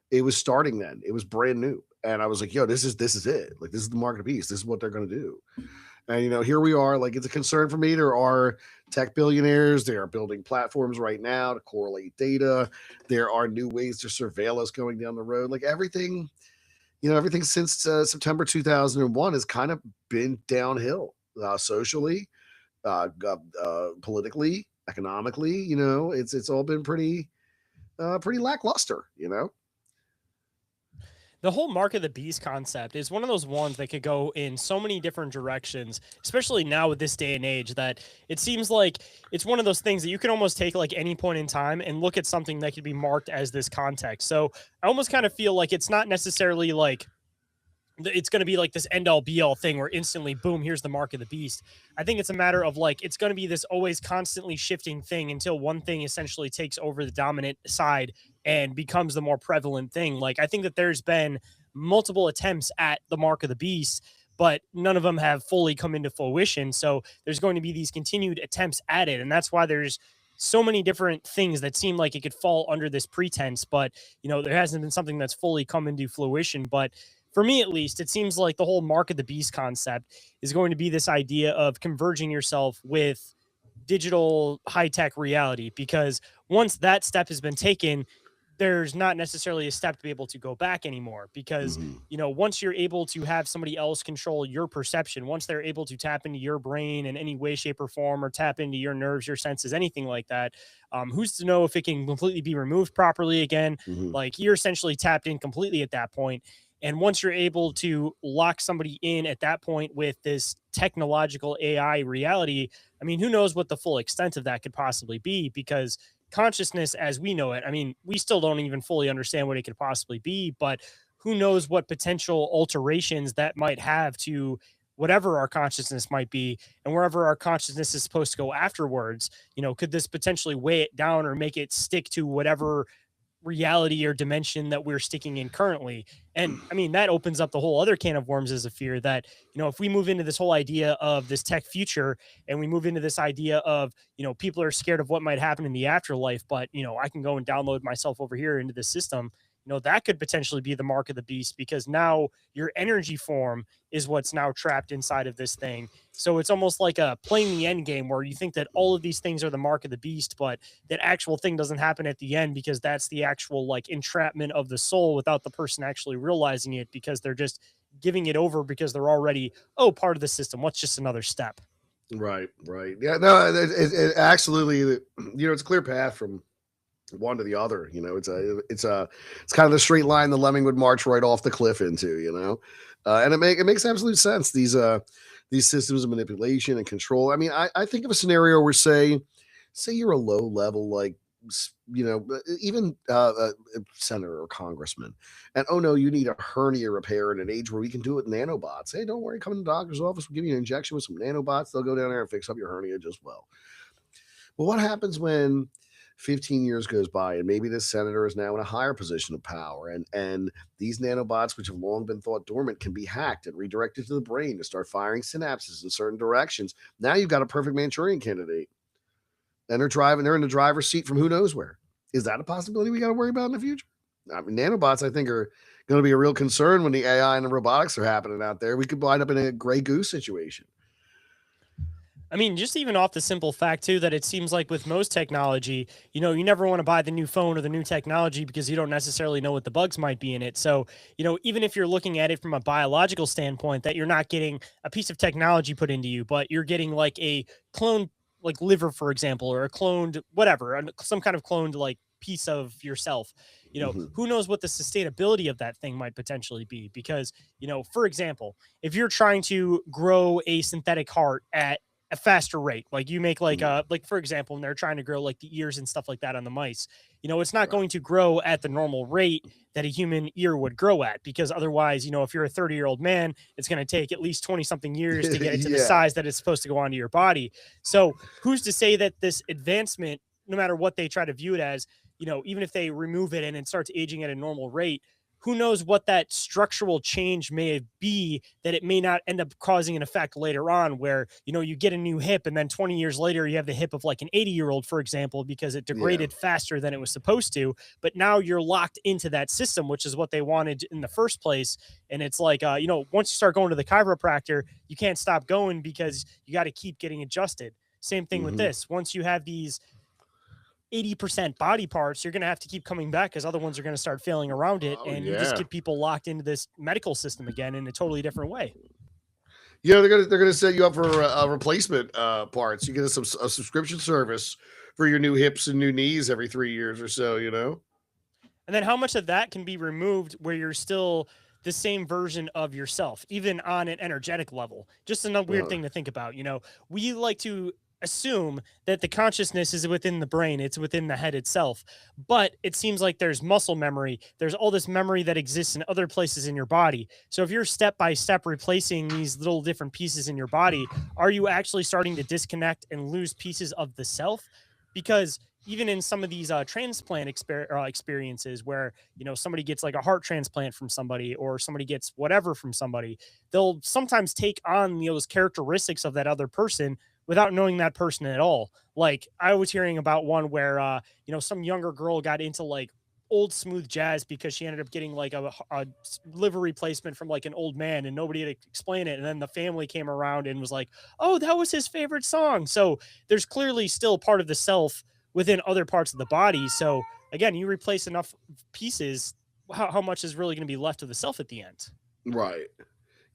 A: It was starting then. It was brand new. And I was like, yo, this is it. Like, this is the mark of the beast. This is what they're going to do. And here we are. Like, it's a concern for me. There are tech billionaires. They are building platforms right now to correlate data. There are new ways to surveil us going down the road. Like, everything since September 2001 has kind of been downhill, socially, politically, economically. It's all been pretty lackluster.
B: The whole mark of the beast concept is one of those ones that could go in so many different directions, especially now with this day and age, that it seems like it's one of those things that you can almost take like any point in time and look at something that could be marked as this context. So I almost kind of feel like it's not necessarily like it's going to be like this end all be all thing where instantly, boom, here's the mark of the beast. I think it's a matter of like, it's going to be this always constantly shifting thing until one thing essentially takes over the dominant side and becomes the more prevalent thing. Like, I think that there's been multiple attempts at the mark of the beast, but none of them have fully come into fruition. So there's going to be these continued attempts at it. And that's why there's so many different things that seem like it could fall under this pretense, but there hasn't been something that's fully come into fruition. But for me, at least, it seems like the whole mark of the beast concept is going to be this idea of converging yourself with digital high-tech reality, because once that step has been taken, there's not necessarily a step to be able to go back anymore, because once you're able to have somebody else control your perception, once they're able to tap into your brain in any way, shape, or form, or tap into your nerves, your senses, anything like that, who's to know if it can completely be removed properly again? Like, you're essentially tapped in completely at that point. And once you're able to lock somebody in at that point with this technological AI reality, I mean, who knows what the full extent of that could possibly be? Because consciousness as we know it, I mean, we still don't even fully understand what it could possibly be, but who knows what potential alterations that might have to whatever our consciousness might be, and wherever our consciousness is supposed to go afterwards. Could this potentially weigh it down or make it stick to whatever reality or dimension that we're sticking in currently? And I mean, that opens up the whole other can of worms as a fear that, if we move into this whole idea of this tech future, and we move into this idea of, people are scared of what might happen in the afterlife, but, I can go and download myself over here into the system, that could potentially be the mark of the beast, because now your energy form is what's now trapped inside of this thing. So it's almost like playing the end game, where you think that all of these things are the mark of the beast, but that actual thing doesn't happen at the end, because that's the actual like entrapment of the soul without the person actually realizing it, because they're just giving it over because they're already, part of the system. What's just another step?
A: Right. Yeah, no, it absolutely, it's a clear path from one to the other. It's kind of the straight line the lemming would march right off the cliff into. And it makes absolute sense. These systems of manipulation and control. I mean, I think of a scenario where say you're a low level, like, even a senator or congressman, and oh no, you need a hernia repair in an age where we can do it with nanobots. Hey, don't worry, come in the doctor's office, we'll give you an injection with some nanobots. They'll go down there and fix up your hernia just well. Well, what happens when 15 years goes by and maybe this senator is now in a higher position of power, and these nanobots, which have long been thought dormant, can be hacked and redirected to the brain to start firing synapses in certain directions? Now you've got a perfect Manchurian candidate, and they're in the driver's seat from who knows where. Is that a possibility we got to worry about in the future? I mean, nanobots, I think, are going to be a real concern when the AI and the robotics are happening out there. We could wind up in a gray goose situation.
B: I mean, just even off the simple fact, too, that it seems like with most technology, you never want to buy the new phone or the new technology because you don't necessarily know what the bugs might be in it. So, even if you're looking at it from a biological standpoint, that you're not getting a piece of technology put into you, but you're getting like a cloned, like liver, for example, or a cloned whatever, some kind of cloned like piece of yourself. Who knows what the sustainability of that thing might potentially be? Because, for example, if you're trying to grow a synthetic heart at a faster rate. Like you make like for example, when they're trying to grow like the ears and stuff like that on the mice, it's not going to grow at the normal rate that a human ear would grow at, because otherwise, if you're a 30-year-old man, it's going to take at least 20 something years to get it to the size that it's supposed to go onto your body. So who's to say that this advancement, no matter what they try to view it as, even if they remove it and it starts aging at a normal rate, who knows what that structural change may be, that it may not end up causing an effect later on where, you get a new hip and then 20 years later you have the hip of like an 80-year-old, for example, because it degraded faster than it was supposed to. But now you're locked into that system, which is what they wanted in the first place. And it's like, once you start going to the chiropractor, you can't stop going because you got to keep getting adjusted. Same thing with this. Once you have these 80% body parts, you're going to have to keep coming back because other ones are going to start failing around it. And you just get people locked into this medical system again in a totally different way.
A: They're gonna set you up for replacement parts. You get a subscription service for your new hips and new knees every 3 years or so.
B: And then how much of that can be removed where you're still the same version of yourself, even on an energetic level? Just another weird thing to think about. We like to assume that the consciousness is within the brain, it's within the head itself, but it seems like there's muscle memory, there's all this memory that exists in other places in your body. So if you're step by step replacing these little different pieces in your body, are you actually starting to disconnect and lose pieces of the self? Because even in some of these transplant experiences where, somebody gets like a heart transplant from somebody, or somebody gets whatever from somebody, they'll sometimes take on those characteristics of that other person without knowing that person at all. Like I was hearing about one where, some younger girl got into like old smooth jazz because she ended up getting like a liver replacement from like an old man, and nobody had to explain it. And then the family came around and was like, oh, that was his favorite song. So there's clearly still part of the self within other parts of the body. So again, you replace enough pieces, how much is really going to be left of the self at the end?
A: Right.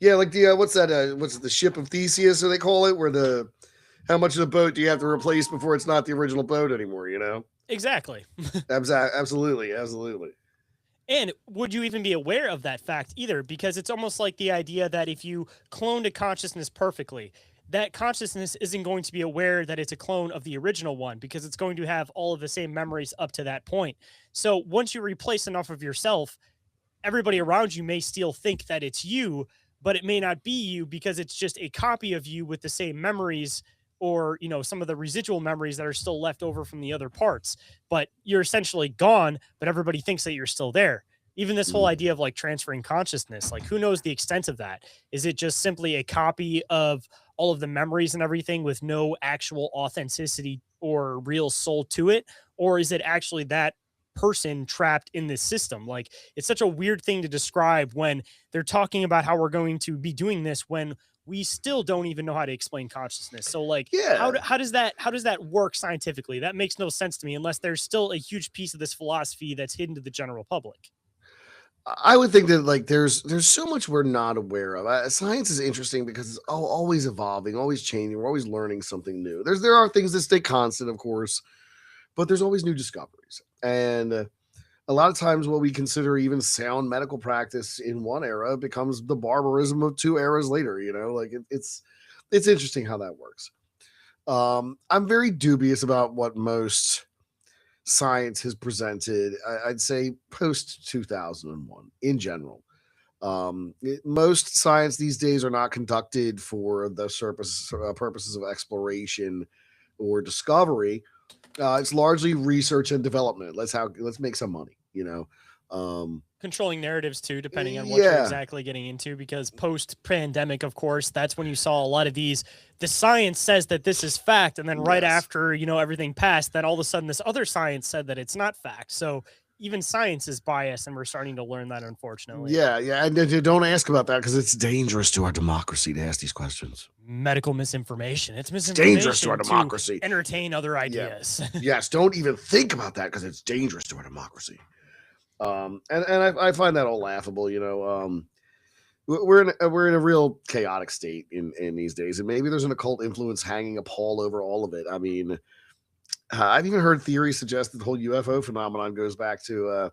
A: Yeah, like the what's that? What's it, the ship of Theseus, or they call it, where how much of the boat do you have to replace before it's not the original boat anymore?
B: Exactly.
A: Absolutely.
B: And would you even be aware of that fact either? Because it's almost like the idea that if you cloned a consciousness perfectly, that consciousness isn't going to be aware that it's a clone of the original one, because it's going to have all of the same memories up to that point. So once you replace enough of yourself, everybody around you may still think that it's you, but it may not be you because it's just a copy of you with the same memories, or some of the residual memories that are still left over from the other parts. But you're essentially gone, but everybody thinks that you're still there. Even this whole idea of like transferring consciousness, like who knows the extent of that? Is it just simply a copy of all of the memories and everything with no actual authenticity or real soul to it? Or is it actually that person trapped in this system? Like, it's such a weird thing to describe when they're talking about how we're going to be doing this, when we still don't even know how to explain consciousness. So like, how does that work scientifically? That makes no sense to me unless there's still a huge piece of this philosophy that's hidden to the general public.
A: I would think that like there's so much we're not aware of. Science is interesting because it's always evolving, always changing. We're always learning something new. There are things that stay constant, of course, but there's always new discoveries. And a lot of times what we consider even sound medical practice in one era becomes the barbarism of 2 eras later. Like it's interesting how that works. I'm very dubious about what most science has presented. I'd say post 2001 in general. Most science these days are not conducted for the purposes of exploration or discovery. It's largely research and development. Let's make some money.
B: Controlling narratives too, depending on what you're exactly getting into, because post-pandemic, of course, that's when you saw a lot of these, the science says that this is fact, and then right after everything passed, then all of a sudden this other science said that it's not fact. So even science is biased, and we're starting to learn that, unfortunately.
A: And don't ask about that because it's dangerous to our democracy to ask these questions.
B: Medical misinformation. It's misinformation.
A: Dangerous to our democracy.
B: Entertain other ideas.
A: Yes, don't even think about that because it's dangerous to our democracy. And I find that all laughable. We're in a real chaotic state in these days, and maybe there's an occult influence hanging a pall over all of it. I mean, I've even heard theories suggest that the whole UFO phenomenon goes back to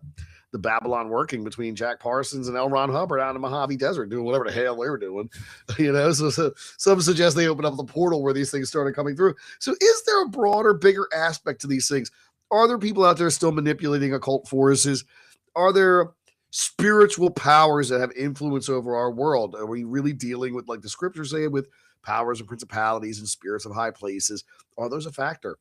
A: the Babylon working between Jack Parsons and L. Ron Hubbard out in the Mojave Desert doing whatever the hell they were doing. So some suggest they opened up the portal where these things started coming through. So is there a broader, bigger aspect to these things? Are there people out there still manipulating occult forces? Are there spiritual powers that have influence over our world? Are we really dealing with, like the scriptures say, with powers and principalities and spirits of high places? Are those a factor?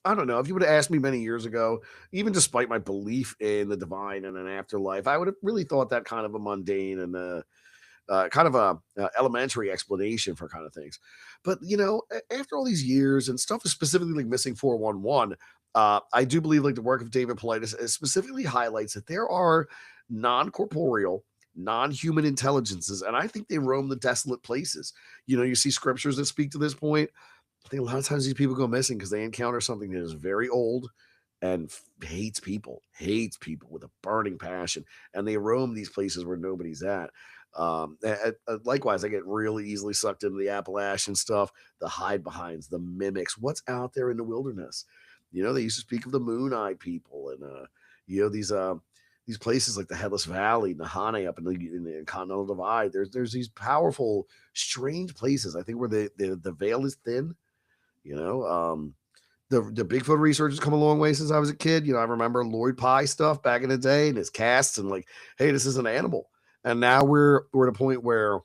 A: I don't know. If you would have asked me many years ago, even despite my belief in the divine and an afterlife, I would have really thought that kind of a mundane and kind of a elementary explanation for kind of things. But after all these years and stuff is specifically like missing 411, I do believe like the work of David Paulides specifically highlights that there are non-corporeal, non-human intelligences, and I think they roam the desolate places. You see scriptures that speak to this point. I think a lot of times these people go missing because they encounter something that is very old and hates people with a burning passion, and they roam these places where nobody's at. Likewise, I get really easily sucked into the Appalachian stuff, the hide behinds, the mimics. What's out there in the wilderness? They used to speak of the moon-eyed people, and these places like the Headless Valley, Nahane up in the Continental Divide. There's these powerful, strange places. I think where the veil is thin. You know, the Bigfoot research has come a long way since I was a kid. I remember Lloyd Pye stuff back in the day and his casts and like, hey, this is an animal. And now we're at a point where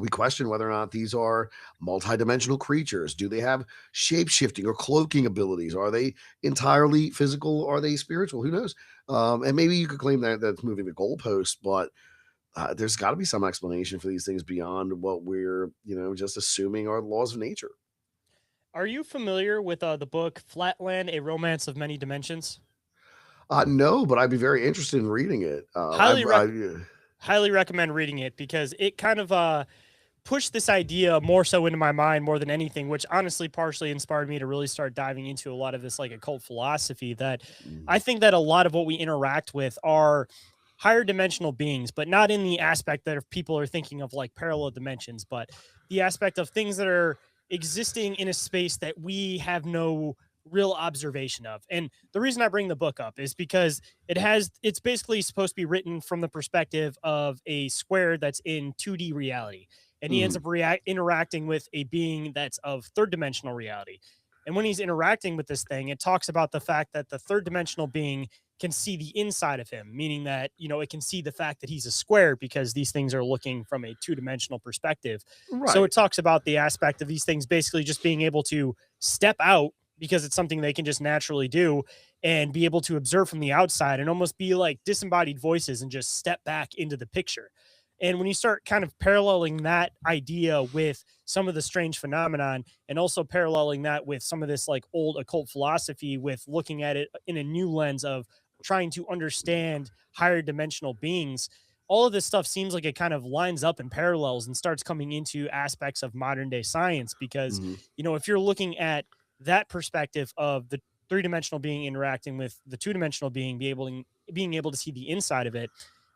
A: we question whether or not these are multidimensional creatures. Do they have shape-shifting or cloaking abilities? Are they entirely physical? Are they spiritual? Who knows? And maybe you could claim that that's moving the goalpost, but there's got to be some explanation for these things beyond what we're, just assuming are laws of nature.
B: Are you familiar with the book Flatland: A Romance of Many Dimensions?
A: No, but I'd be very interested in reading it.
B: Highly highly recommend reading it because it kind of pushed this idea more so into my mind more than anything, which honestly partially inspired me to really start diving into a lot of this like occult philosophy. That I think that a lot of what we interact with are higher dimensional beings, but not in the aspect that if people are thinking of like parallel dimensions, but the aspect of things that are existing in a space that we have no real observation of. And the reason I bring the book up is because it's basically supposed to be written from the perspective of a square that's in 2D reality. And he ends up interacting with a being that's of third dimensional reality. And when he's interacting with this thing, it talks about the fact that the third dimensional being can see the inside of him, meaning that, it can see the fact that he's a square because these things are looking from a two-dimensional perspective.
A: Right.
B: So it talks about the aspect of these things basically just being able to step out because it's something they can just naturally do and be able to observe from the outside and almost be like disembodied voices and just step back into the picture. And when you start kind of paralleling that idea with some of the strange phenomenon and also paralleling that with some of this like old occult philosophy with looking at it in a new lens of trying to understand higher dimensional beings, all of this stuff seems like it kind of lines up in parallels and starts coming into aspects of modern day science because, if you're looking at that perspective of the three-dimensional being interacting with the two-dimensional being, being able to see the inside of it,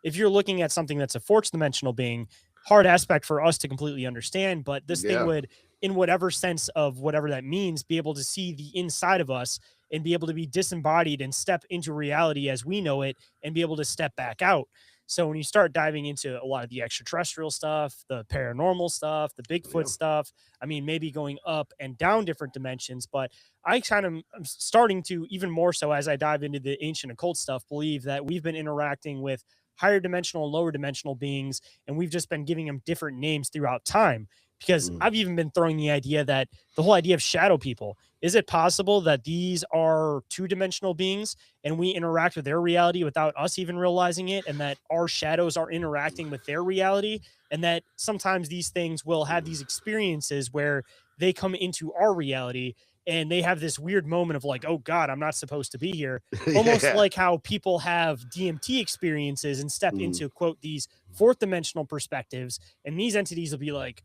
B: if you're looking at something that's a fourth dimensional being, hard aspect for us to completely understand, but this thing would, in whatever sense of whatever that means, be able to see the inside of us and be able to be disembodied and step into reality as we know it and be able to step back out. So when you start diving into a lot of the extraterrestrial stuff, the paranormal stuff, the Bigfoot stuff, I mean, maybe going up and down different dimensions, but I kind of am starting to, even more so as I dive into the ancient occult stuff, believe that we've been interacting with higher dimensional and lower dimensional beings, and we've just been giving them different names throughout time. Because I've even been throwing the idea that the whole idea of shadow people, is it possible that these are two-dimensional beings and we interact with their reality without us even realizing it, and that our shadows are interacting with their reality, and that sometimes these things will have these experiences where they come into our reality and they have this weird moment of like, oh God, I'm not supposed to be here. Almost like how people have DMT experiences and step into, quote, these fourth dimensional perspectives. And these entities will be like,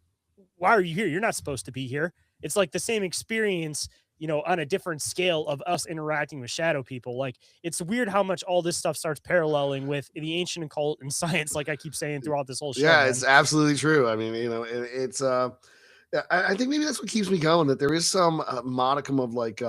B: why are you here? You're not supposed to be here. It's like the same experience, on a different scale of us interacting with shadow people. Like, it's weird how much all this stuff starts paralleling with the ancient occult and science, like I keep saying throughout this whole show.
A: Yeah, it's absolutely true. I mean, I think maybe that's what keeps me going, that there is some modicum of like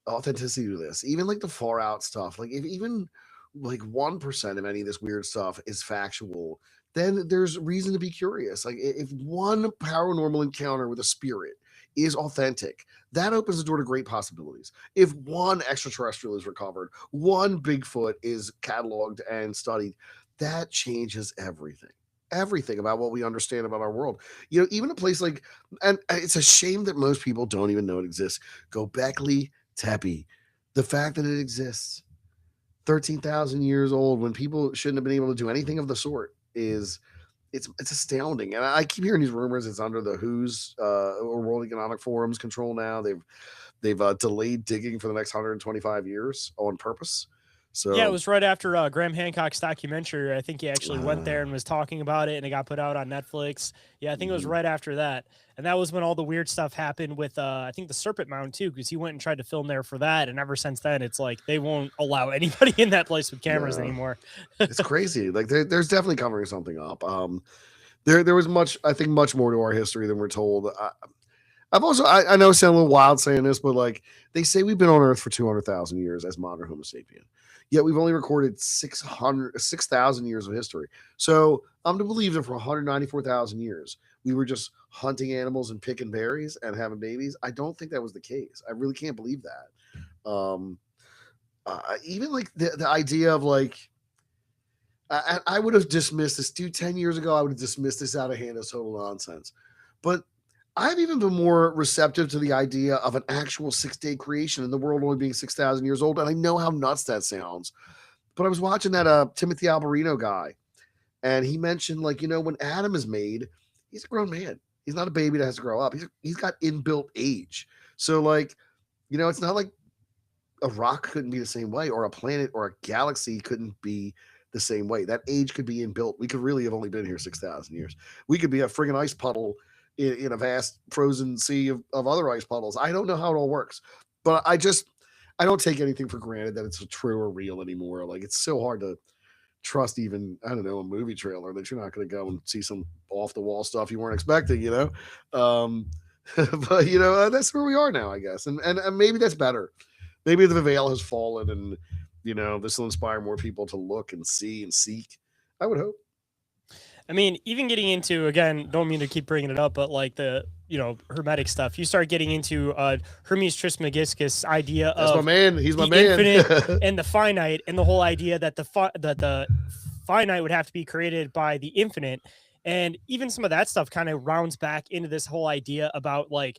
A: authenticity to this. Even like the far out stuff, like if even like 1% of any of this weird stuff is factual, then there's reason to be curious. Like if one paranormal encounter with a spirit is authentic, that opens the door to great possibilities. If one extraterrestrial is recovered, one Bigfoot is cataloged and studied, that changes everything about what we understand about our world. Even a place like, and it's a shame that most people don't even know it exists, Gobekli Tepe. The fact that it exists 13,000 years old when people shouldn't have been able to do anything of the sort is it's astounding. And I keep hearing these rumors it's under the WHO's or World Economic Forum's control now. They've delayed digging for the next 125 years on purpose.
B: Yeah, it
A: So
B: was right after Graham Hancock's documentary. I think he actually went there and was talking about it, and it got put out on Netflix. Yeah, I think it was right after that, and that was when all the weird stuff happened with I think the Serpent Mound too, because he went and tried to film there for that, and ever since then, it's like they won't allow anybody in that place with cameras anymore.
A: It's crazy. Like there's definitely covering something up. There was much more to our history than we're told. I know I sound a little wild saying this, but like they say we've been on Earth for 200,000 years as modern Homo sapien. Yet we've only recorded 6,000 years of history. So I'm to believe that for 194,000 years, we were just hunting animals and picking berries and having babies. I don't think that was the case. I really can't believe that. Even like the idea of like, I would have dismissed this, dude. 10 years ago, I would have dismissed this out of hand as total nonsense. But I've even been more receptive to the idea of an actual 6-day creation and the world only being 6,000 years old. And I know how nuts that sounds. But I was watching that Timothy Alberino guy, and he mentioned, like, when Adam is made, he's a grown man. He's not a baby that has to grow up. He's got inbuilt age. So, like, it's not like a rock couldn't be the same way, or a planet or a galaxy couldn't be the same way. That age could be inbuilt. We could really have only been here 6,000 years. We could be a friggin' ice puddle in a vast frozen sea of other ice puddles. I don't know how it all works, but I don't take anything for granted that it's true or real anymore. Like, it's so hard to trust even, I don't know, a movie trailer that you're not going to go and see some off the wall stuff you weren't expecting, but that's where we are now, I guess. And maybe that's better. Maybe the veil has fallen and, this will inspire more people to look and see and seek. I would hope.
B: I mean, even getting into, again, don't mean to keep bringing it up, but like the hermetic stuff, you start getting into Hermes Trismegistus idea
A: That's
B: of
A: my man. He's my
B: the
A: man.
B: infinite and the finite, and the whole idea that the finite would have to be created by the infinite, and even some of that stuff kind of rounds back into this whole idea about like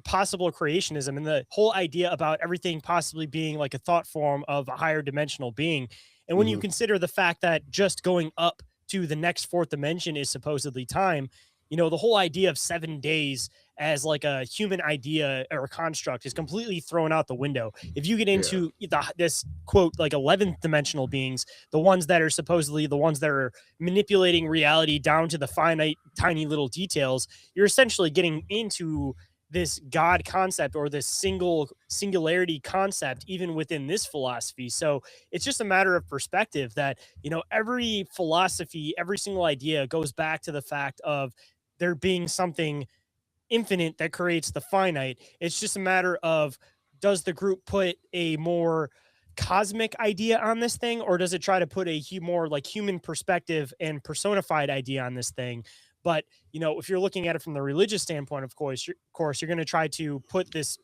B: possible creationism and the whole idea about everything possibly being like a thought form of a higher dimensional being. And when you consider the fact that just going up to the next fourth dimension is supposedly time, the whole idea of 7 days as like a human idea or a construct is completely thrown out the window. If you get into this quote, like 11th dimensional beings, the ones that are supposedly the ones that are manipulating reality down to the finite, tiny little details, you're essentially getting into this God concept or this singularity concept, even within this philosophy. So it's just a matter of perspective that, every philosophy, every single idea goes back to the fact of there being something infinite that creates the finite. It's just a matter of, does the group put a more cosmic idea on this thing, or does it try to put a more like human perspective and personified idea on this thing? But if you're looking at it from the religious standpoint, of course, you're going to try to put this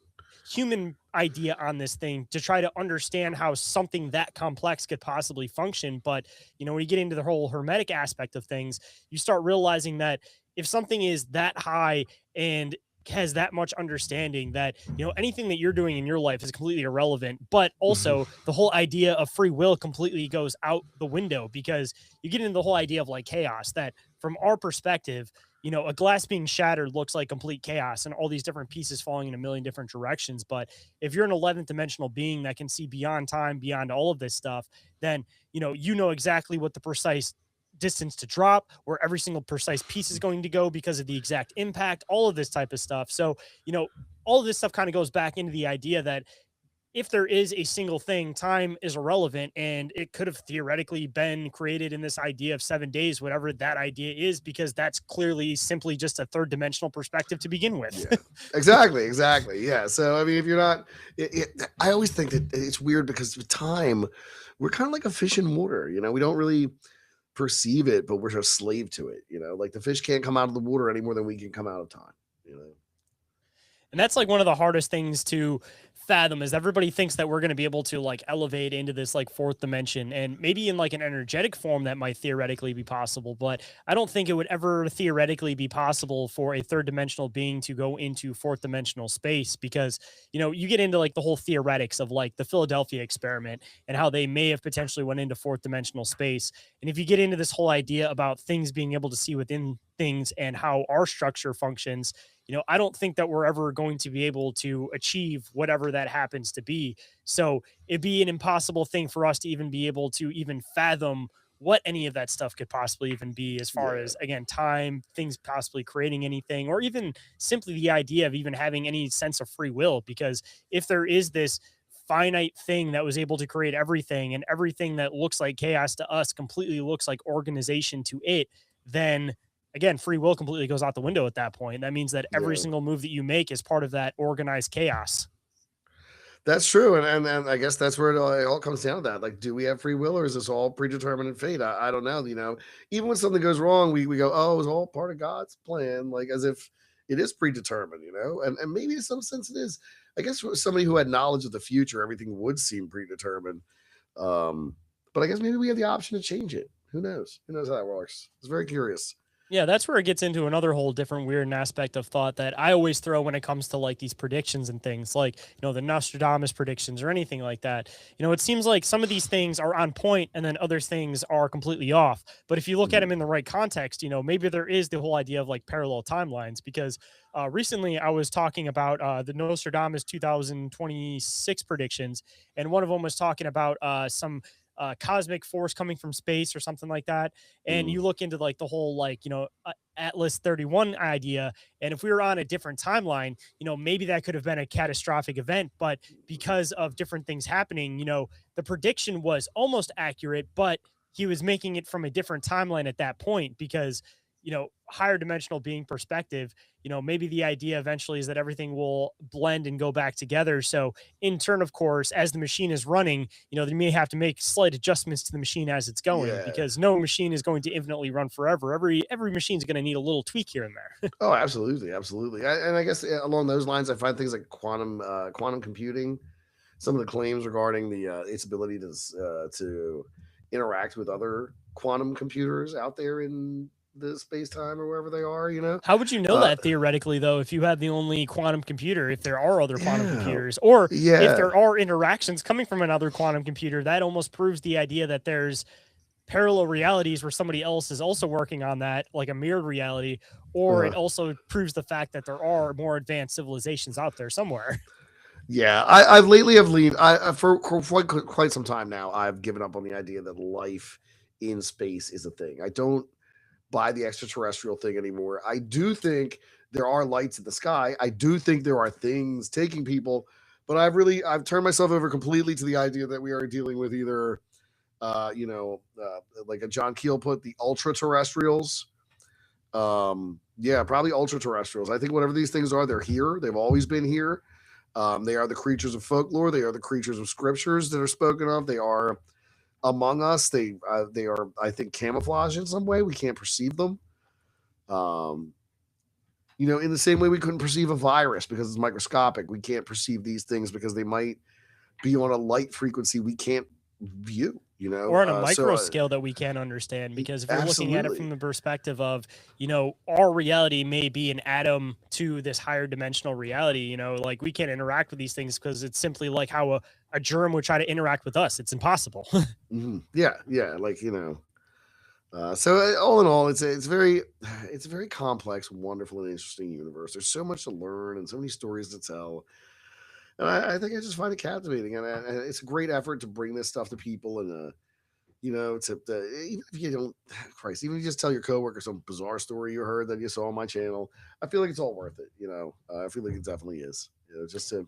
B: human idea on this thing to try to understand how something that complex could possibly function. But when you get into the whole hermetic aspect of things, you start realizing that if something is that high and has that much understanding, that anything that you're doing in your life is completely irrelevant. But also the whole idea of free will completely goes out the window, because you get into the whole idea of like chaos, that from our perspective, a glass being shattered looks like complete chaos and all these different pieces falling in a million different directions. But if you're an 11th dimensional being that can see beyond time, beyond all of this stuff, then exactly what the precise distance to drop, where every single precise piece is going to go because of the exact impact, all of this type of stuff. So, all of this stuff kind of goes back into the idea that if there is a single thing, time is irrelevant, and it could have theoretically been created in this idea of 7 days, whatever that idea is, because that's clearly simply just a third dimensional perspective to begin with.
A: Yeah, exactly. Yeah. So, I mean, if you're not, I always think that it's weird because with time, we're kind of like a fish in water. We don't really perceive it, but we're a slave to it. Like the fish can't come out of the water any more than we can come out of time. You know.
B: And that's like one of the hardest things to fathom, is everybody thinks that we're going to be able to like elevate into this like fourth dimension, and maybe in like an energetic form that might theoretically be possible, but I don't think it would ever theoretically be possible for a third dimensional being to go into fourth dimensional space, because you get into like the whole theoretics of like the Philadelphia experiment and how they may have potentially went into fourth dimensional space. And if you get into this whole idea about things being able to see within things and how our structure functions, I don't think that we're ever going to be able to achieve whatever that happens to be. So it'd be an impossible thing for us to even be able to even fathom what any of that stuff could possibly even be, as far
A: Yeah.
B: as, again, time, things possibly creating anything, or even simply the idea of even having any sense of free will. Because if there is this finite thing that was able to create everything, and everything that looks like chaos to us completely looks like organization to it, then again, free will completely goes out the window at that point. That means that every
A: Yeah.
B: single move that you make is part of that organized chaos.
A: That's true, and I guess that's where it all comes down to that. Like, do we have free will, or is this all predetermined fate? I don't know. Even when something goes wrong, we go, "Oh, it was all part of God's plan," like as if it is predetermined. And maybe in some sense it is. I guess for somebody who had knowledge of the future, everything would seem predetermined. Um, but I guess maybe we have the option to change it. Who knows? Who knows how that works? It's very curious.
B: Yeah, that's where it gets into another whole different weird aspect of thought that I always throw when it comes to like these predictions and things like, the Nostradamus predictions or anything like that. It seems like some of these things are on point and then other things are completely off. But if you look at them
A: Mhm.
B: in the right context, maybe there is the whole idea of like parallel timelines, because recently I was talking about the Nostradamus 2026 predictions, and one of them was talking about some cosmic force coming from space or something like that. And
A: Mhm.
B: you look into like the whole like Atlas 31 idea, and if we were on a different timeline, maybe that could have been a catastrophic event, but because of different things happening, the prediction was almost accurate, but he was making it from a different timeline at that point, because higher dimensional being perspective, maybe the idea eventually is that everything will blend and go back together. So in turn, of course, as the machine is running, they may have to make slight adjustments to the machine as it's going,
A: Yeah.
B: because no machine is going to infinitely run forever. Every machine is going to need a little tweak here and there.
A: Oh, absolutely, absolutely. And I guess along those lines, I find things like quantum computing. Some of the claims regarding its ability to interact with other quantum computers out there in the space time or wherever they are.
B: How would you know
A: Uh,
B: that theoretically, though, if you have the only quantum computer, if there are other quantum
A: yeah,
B: computers, or if
A: yeah,
B: there are interactions coming from another quantum computer? That almost proves the idea that there's parallel realities where somebody else is also working on that, like a mirrored reality, or
A: uh,
B: it also proves the fact that there are more advanced civilizations out there somewhere.
A: yeah. I've lately have leaned. For quite some time now, I've given up on the idea that life in space is a thing. I don't buy the extraterrestrial thing anymore. I do think there are lights in the sky. I do think there are things taking people, but I've turned myself over completely to the idea that we are dealing with either like a John Keel put, the ultra terrestrials. Yeah, probably ultra terrestrials. I think whatever these things are, they're here. They've always been here. They are the creatures of folklore. They are the creatures of scriptures that are spoken of. They are among us. They are, I think, camouflage in some way. We can't perceive them. Um, in the same way we couldn't perceive a virus because it's microscopic. We can't perceive these things because they might be on a light frequency we can't view.
B: Or on a
A: So
B: micro scale that we can't understand, because if you're looking at it from
A: absolutely.
B: the perspective of, our reality may be an atom to this higher dimensional reality, like we can't interact with these things because it's simply like how a germ would try to interact with us. It's impossible.
A: Yeah, yeah, like so all in all, it's a very complex, wonderful, and interesting universe. There's so much to learn and so many stories to tell, and I think I just find it captivating, and it's a great effort to bring this stuff to people, and even if you don't, Christ, even if you just tell your coworker some bizarre story you heard that you saw on my channel, I feel like it's all worth it. I feel like it definitely is. Just to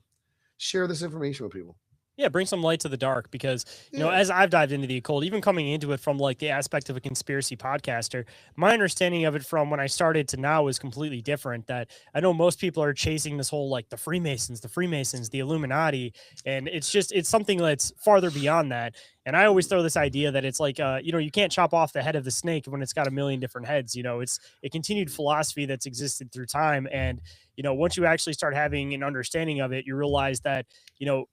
A: share this information with people.
B: Yeah, bring some light to the dark because,
A: Yeah.
B: as I've dived into the occult, even coming into it from like the aspect of a conspiracy podcaster, my understanding of it from when I started to now is completely different. That I know most people are chasing this whole like the Freemasons, the Illuminati, and it's something that's farther beyond that. And I always throw this idea that it's like, you can't chop off the head of the snake when it's got a million different heads. It's a continued philosophy that's existed through time. And, once you actually start having an understanding of it, you realize that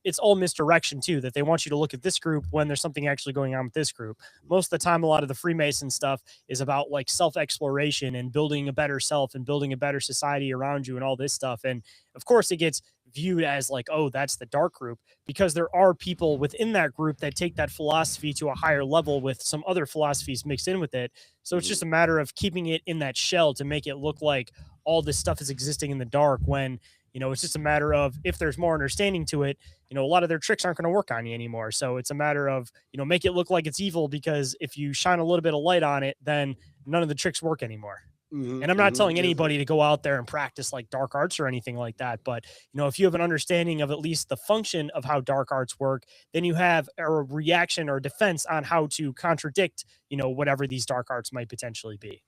B: it's all misdirection too, that they want you to look at this group when there's something actually going on with this group. Most of the time, a lot of the Freemason stuff is about like self exploration and building a better self and building a better society around you and all this stuff. And of course, it gets viewed as like, oh, that's the dark group, because there are people within that group that take that philosophy to a higher level with some other philosophies mixed in with it. So it's just a matter of keeping it in that shell to make it look like all this stuff is existing in the dark when it's just a matter of if there's more understanding to it, a lot of their tricks aren't going to work on you anymore. So it's a matter of, make it look like it's evil, because if you shine a little bit of light on it, then none of the tricks work anymore. And I'm not telling anybody to go out there and practice like dark arts or anything like that. But, if you have an understanding of at least the function of how dark arts work, then you have a reaction or defense on how to contradict, whatever these dark arts might potentially be.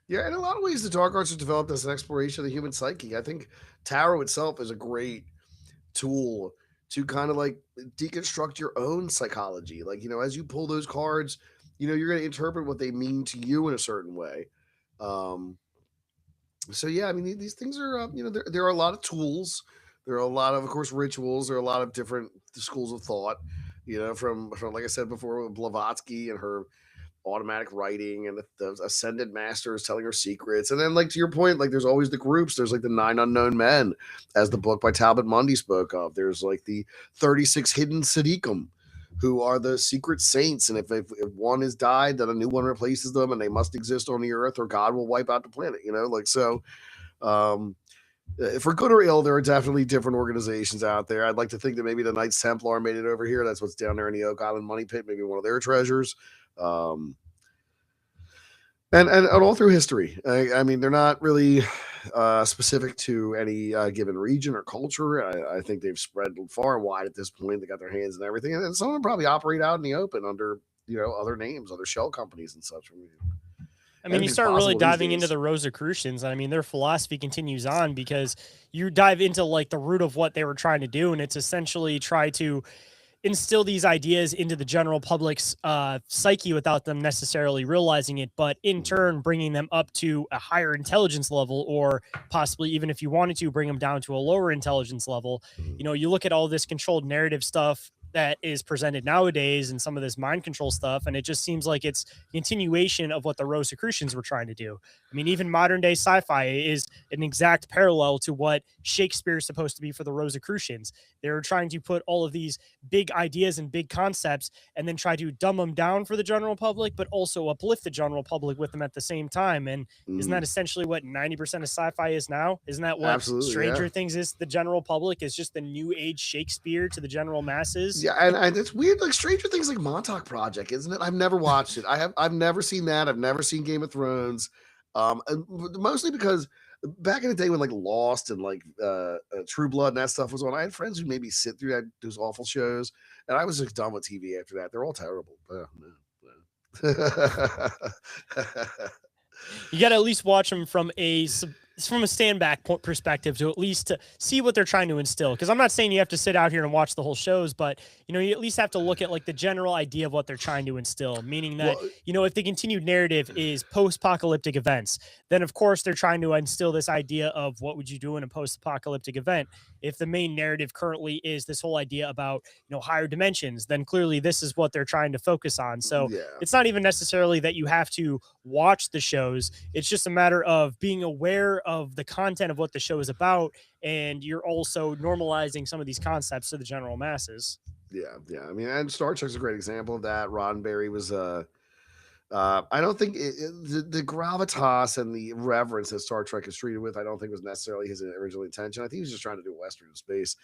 A: Yeah, in a lot of ways, the dark arts are developed as an exploration of the human psyche. I think tarot itself is a great tool to kind of like deconstruct your own psychology. Like, as you pull those cards, you're going to interpret what they mean to you in a certain way. Um, so yeah, I mean, these things are, there are a lot of tools. There are a lot of course, rituals. There are a lot of different schools of thought. From like I said before, Blavatsky and her automatic writing, and the ascended masters telling her secrets. And then, like, to your point, like, there's always the groups. There's like the 9 Unknown Men, as the book by Talbot Mundy spoke of. There's like the 36 Hidden Siddiqum, who are the secret saints. And if one has died, then a new one replaces them, and they must exist on the earth, or God will wipe out the planet. Um, for good or ill, there are definitely different organizations out there. I'd like to think that maybe the Knights Templar made it over here. That's what's down there in the Oak Island Money Pit, maybe one of their treasures. And all through history. I mean, they're not really specific to any given region or culture. I think they've spread far and wide at this point. They got their hands in everything, and some of them probably operate out in the open under other names, other shell companies and such.
B: I mean, you start really diving into the Rosicrucians. I mean, their philosophy continues on because you dive into like the root of what they were trying to do, and it's essentially try to instill these ideas into the general public's psyche without them necessarily realizing it, but in turn bringing them up to a higher intelligence level, or possibly even if you wanted to bring them down to a lower intelligence level. You look at all this controlled narrative stuff that is presented nowadays and some of this mind control stuff, and it just seems like it's continuation of what the Rosicrucians were trying to do. I mean, even modern day sci-fi is an exact parallel to what Shakespeare is supposed to be for the Rosicrucians. They're trying to put all of these big ideas and big concepts and then try to dumb them down for the general public, but also uplift the general public with them at the same time. And isn't that essentially what 90% of sci-fi is now? Isn't that what Stranger Things is? The general public is just the new age Shakespeare to the general masses.
A: Yeah, and it's weird. Like Stranger Things, like Montauk Project, isn't it? I've never watched it. I've never seen that. I've never seen Game of Thrones. Mostly because back in the day when like Lost and like True Blood and that stuff was on, I had friends who made me sit through those awful shows, and I was just done with TV after that. They're all terrible.
B: You got to at least watch them from a stand back perspective to at least to see what they're trying to instill. Because I'm not saying you have to sit out here and watch the whole shows, but you at least have to look at like the general idea of what they're trying to instill. Meaning that if the continued narrative is post-apocalyptic events, then of course they're trying to instill this idea of what would you do in a post-apocalyptic event. If the main narrative currently is this whole idea about higher dimensions, then clearly this is what they're trying to focus on. So it's not even necessarily that you have to watch the shows. It's just a matter of being aware of the content of what the show is about, and you're also normalizing some of these concepts to the general masses.
A: Yeah. I mean, and Star Trek's a great example of that. Roddenberry was I don't think the gravitas and the reverence that Star Trek is treated with, I don't think was necessarily his original intention. I think he was just trying to do Western in space.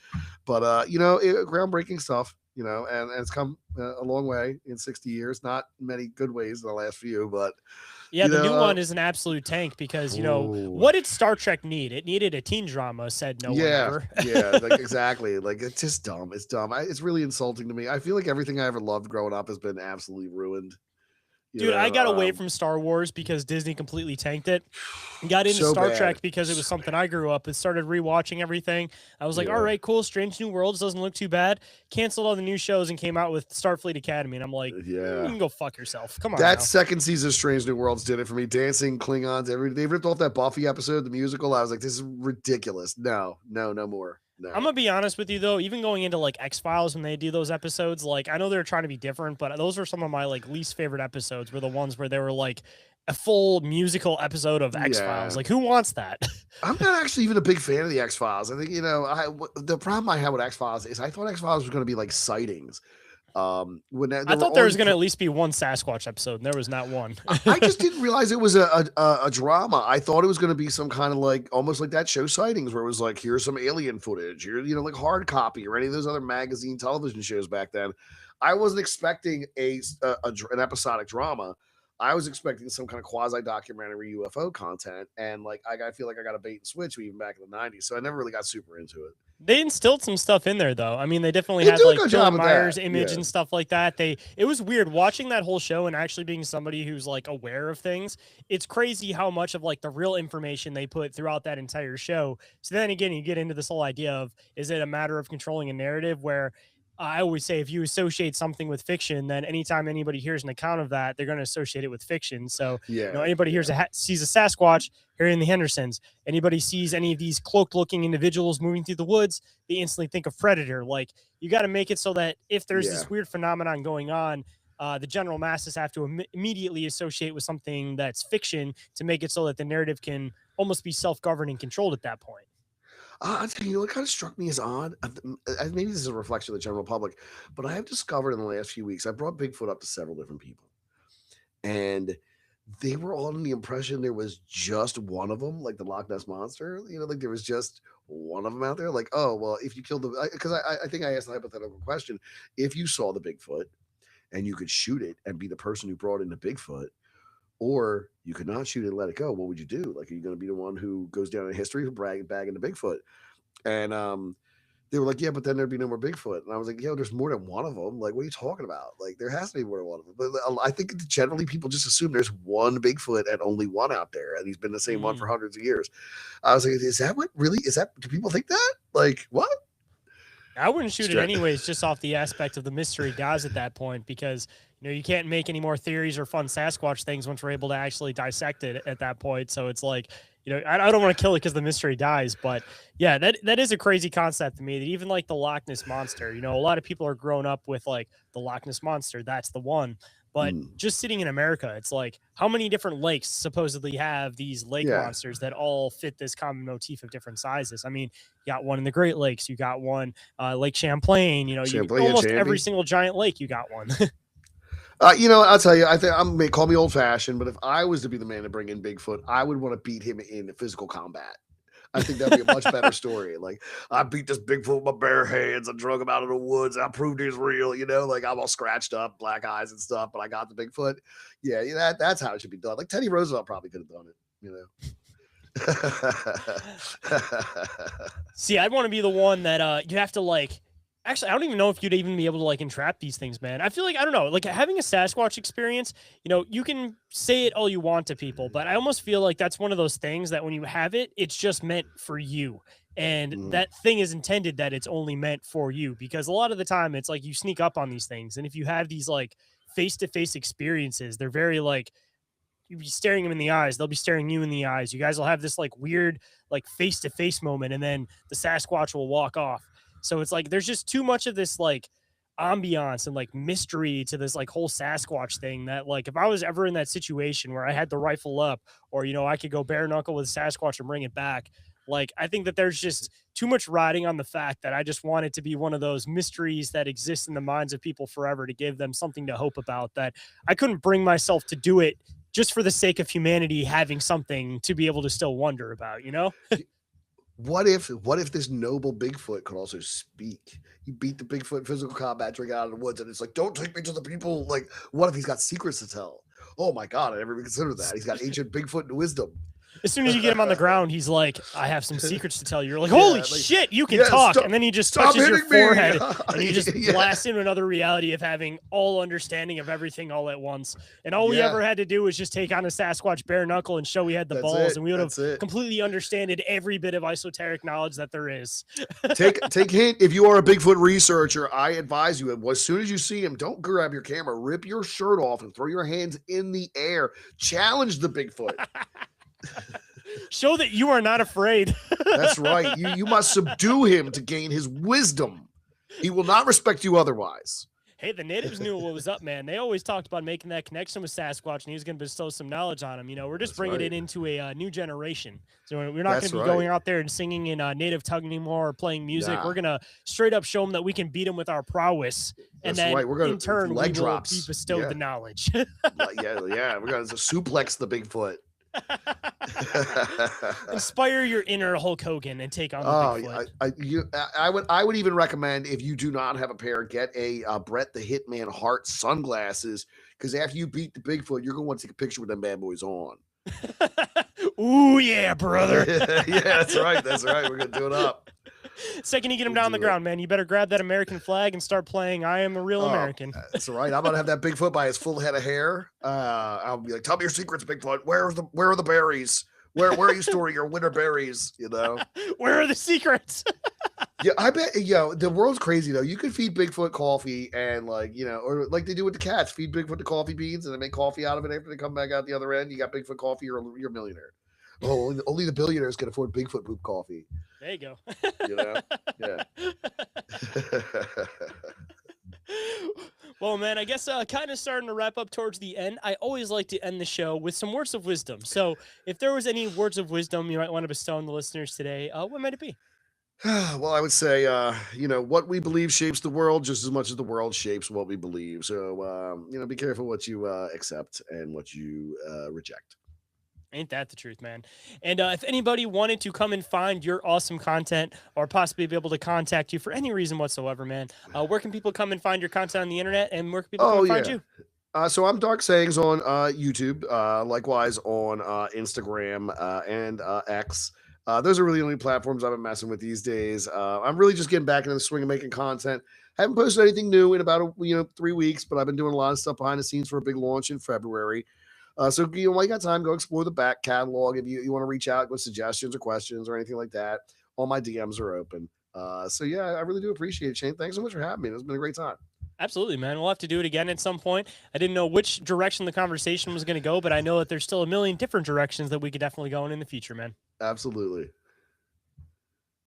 A: But groundbreaking stuff. And it's come a long way in 60 years. Not many good ways in the last few, but
B: Yeah,
A: You
B: the
A: know,
B: new one is an absolute tank because,
A: ooh.
B: what did Star Trek need? It needed a teen drama, said no one
A: Yeah,
B: ever.
A: yeah, like exactly. Like it's just dumb. It's dumb. It's really insulting to me. I feel like everything I ever loved growing up has been absolutely ruined. You
B: Dude, I
A: know,
B: got away from Star Wars because Disney completely tanked it. Got into
A: so
B: Star
A: bad.
B: Trek because it was something I grew up and started rewatching everything. I was like, all
A: Yeah,
B: right, cool. Strange New Worlds doesn't look too bad. Canceled all the new shows and came out with Starfleet Academy. And I'm like, you
A: yeah.
B: can go fuck yourself. Come on
A: That
B: now.
A: second season of Strange New Worlds did it for me. Dancing Klingons, they ripped off that Buffy episode, the musical. I was like, this is ridiculous. No, no, no more.
B: I'm
A: No.
B: gonna be honest with you though, even going into like X Files when they do those episodes, like I know they're trying to be different, but those are some of my like least favorite episodes. Were the ones where they were like a full musical episode of X Files.
A: Yeah.
B: Like, who wants that?
A: I'm not actually even a big fan of the X Files. I think the problem I had with X Files is I thought X Files was going to be like sightings. When
B: I
A: there were
B: thought there
A: all
B: was
A: these
B: gonna at least be one Sasquatch episode, and there was not one.
A: I just didn't realize it was a drama. I thought it was going to be some kind of like almost like that show Sightings, where it was like, here's some alien footage, here, like Hard Copy or any of those other magazine television shows back then. I wasn't expecting an episodic drama. I was expecting some kind of quasi documentary UFO content, and like I feel like I got a bait and switch even back in the '90s, so I never really got super into it.
B: They instilled some stuff in there though. I mean, they definitely
A: They
B: had
A: do a
B: like
A: good
B: Philip
A: job of
B: Myers
A: that,
B: image
A: yeah,
B: and stuff like that. It was weird watching that whole show and actually being somebody who's like aware of things. It's crazy how much of like the real information they put throughout that entire show. So then again, you get into this whole idea of, is it a matter of controlling a narrative where I always say if you associate something with fiction, then anytime anybody hears an account of that, they're going to associate it with fiction. So,
A: yeah,
B: anybody
A: yeah,
B: sees a Sasquatch, Harry and the Hendersons, anybody sees any of these cloaked looking individuals moving through the woods, they instantly think of Predator. Like, you got to make it so that if there's
A: yeah.
B: this weird phenomenon going on, the general masses have to immediately associate with something that's fiction to make it so that the narrative can almost be self-governed and controlled at that point.
A: I'll tell you, what kind of struck me as odd. Maybe this is a reflection of the general public, but I have discovered in the last few weeks, I brought Bigfoot up to several different people, and they were all in the impression there was just one of them, like the Loch Ness monster. Like there was just one of them out there. Like, oh well, if you killed the, because I think I asked a hypothetical question: if you saw the Bigfoot and you could shoot it and be the person who brought in the Bigfoot, or you could not shoot it and let it go, what would you do? Like, are you going to be the one who goes down in history for bagging the Bigfoot? And they were like, yeah, but then there'd be no more Bigfoot. And I was like, yo, there's more than one of them. Like, what are you talking about? Like, there has to be more than one of them. But I think generally people just assume there's one Bigfoot and only one out there, and he's been the same one for hundreds of years. I was like, is that what really is that? Do people think that? Like, what?
B: I wouldn't shoot it anyways, just off the aspect of the mystery guys at that point, because you can't make any more theories or fun Sasquatch things once we're able to actually dissect it at that point. So it's like, I don't want to kill it because the mystery dies, but yeah, that is a crazy concept to me. That even like the Loch Ness monster, a lot of people are grown up with like the Loch Ness monster, that's the one. But just sitting in America, it's like, how many different lakes supposedly have these lake monsters that all fit this common motif of different sizes? I mean, you got one in the Great Lakes, you got one Lake Champlain, almost every single giant lake, you got one.
A: I'll tell you, I think call me old fashioned, but if I was to be the man to bring in Bigfoot, I would want to beat him in physical combat. I think that'd be a much better story. Like, I beat this Bigfoot with my bare hands. I drug him out of the woods. I proved he's real. Like I'm all scratched up, black eyes and stuff, but I got the Bigfoot. Yeah, that's how it should be done. Like Teddy Roosevelt probably could have done
B: it. See, I'd want to be the one that you have to like. Actually, I don't even know if you'd even be able to like entrap these things, man. I feel like, I don't know, like having a Sasquatch experience, you can say it all you want to people, but I almost feel like that's one of those things that when you have it, it's just meant for you. And that thing is intended that it's only meant for you, because a lot of the time it's like you sneak up on these things. And if you have these like face-to-face experiences, they're very like, you'll be staring them in the eyes. They'll be staring you in the eyes. You guys will have this like weird, like face-to-face moment, and then the Sasquatch will walk off. So it's like there's just too much of this like ambiance and like mystery to this like whole Sasquatch thing that like if I was ever in that situation where I had the rifle up, or I could go bare knuckle with Sasquatch and bring it back, like I think that there's just too much riding on the fact that I just want it to be one of those mysteries that exist in the minds of people forever, to give them something to hope about, that I couldn't bring myself to do it just for the sake of humanity having something to be able to still wonder about,
A: What if this noble Bigfoot could also speak? You beat the Bigfoot in physical combat, drink out of the woods, and it's like, don't take me to the people. Like, what if he's got secrets to tell? Oh my God, I never even considered that. He's got ancient Bigfoot and wisdom.
B: As soon as you get him on the ground, he's like, I have some secrets to tell you. You're like, holy shit, you can talk. And then he just touches your forehead and you just blast into another reality of having all understanding of everything all at once. And all we ever had to do was just take on a Sasquatch bare knuckle and show we had the balls, and we would have completely understood every bit of esoteric knowledge that there is.
A: Take hint. If you are a Bigfoot researcher, I advise you, as soon as you see him, don't grab your camera, rip your shirt off and throw your hands in the air. Challenge the Bigfoot.
B: Show that you are not afraid.
A: That's right. You must subdue him to gain his wisdom. He will not respect you otherwise.
B: Hey, the natives knew what was up, man. They always talked about making that connection with Sasquatch, and he was going to bestow some knowledge on him. You know, we're just bringing it into a new generation. So we're not going to be going out there and singing in native tongue anymore or playing music. We're going to straight up show them that we can beat them with our prowess. And then
A: we're gonna,
B: in turn, we will be bestowed the knowledge.
A: yeah. We're going to suplex the Bigfoot.
B: Inspire your inner Hulk Hogan and take on the Bigfoot.
A: I would even recommend, if you do not have a pair, get a Brett the Hitman Hart sunglasses, because after you beat the Bigfoot, you're gonna want to take a picture with them bad boys on.
B: Ooh yeah, brother.
A: Yeah, that's right. We're gonna do it up.
B: Second you get him down on the ground, man, you better grab that American flag and start playing I Am a Real American.
A: That's right. I'm gonna have that Bigfoot by his full head of hair. I'll be like, tell me your secrets, Bigfoot. Where are the berries? Where are you storing your winter berries? You know,
B: where are the secrets?
A: Yeah, I bet. The world's crazy though. You could feed Bigfoot coffee and or like they do with the cats, feed Bigfoot the coffee beans and they make coffee out of it after they come back out the other end. You got Bigfoot coffee, you're a millionaire. Oh, only the billionaires can afford Bigfoot poop coffee.
B: There you go.
A: Yeah.
B: Well, man, I guess kind of starting to wrap up towards the end. I always like to end the show with some words of wisdom. So if there was any words of wisdom you might want to bestow on the listeners today, what might it be?
A: Well, I would say, what we believe shapes the world just as much as the world shapes what we believe. So, be careful what you accept and what you reject.
B: Ain't that the truth, man? And if anybody wanted to come and find your awesome content or possibly be able to contact you for any reason whatsoever, man, where can people come and find your content on the internet, and where can people come and find you?
A: So I'm Dark Sayings on YouTube, likewise on Instagram and X. Those are really the only platforms I've been messing with these days. I'm really just getting back into the swing of making content. Haven't posted anything new in about 3 weeks, but I've been doing a lot of stuff behind the scenes for a big launch in February. So while you got time, go explore the back catalog. If you want to reach out with suggestions or questions or anything like that, all my DMs are open. So yeah, I really do appreciate it, Shane. Thanks so much for having me. It's been a great time.
B: Absolutely, man. We'll have to do it again at some point. I didn't know which direction the conversation was going to go, but I know that there's still a million different directions that we could definitely go in the future, man.
A: Absolutely.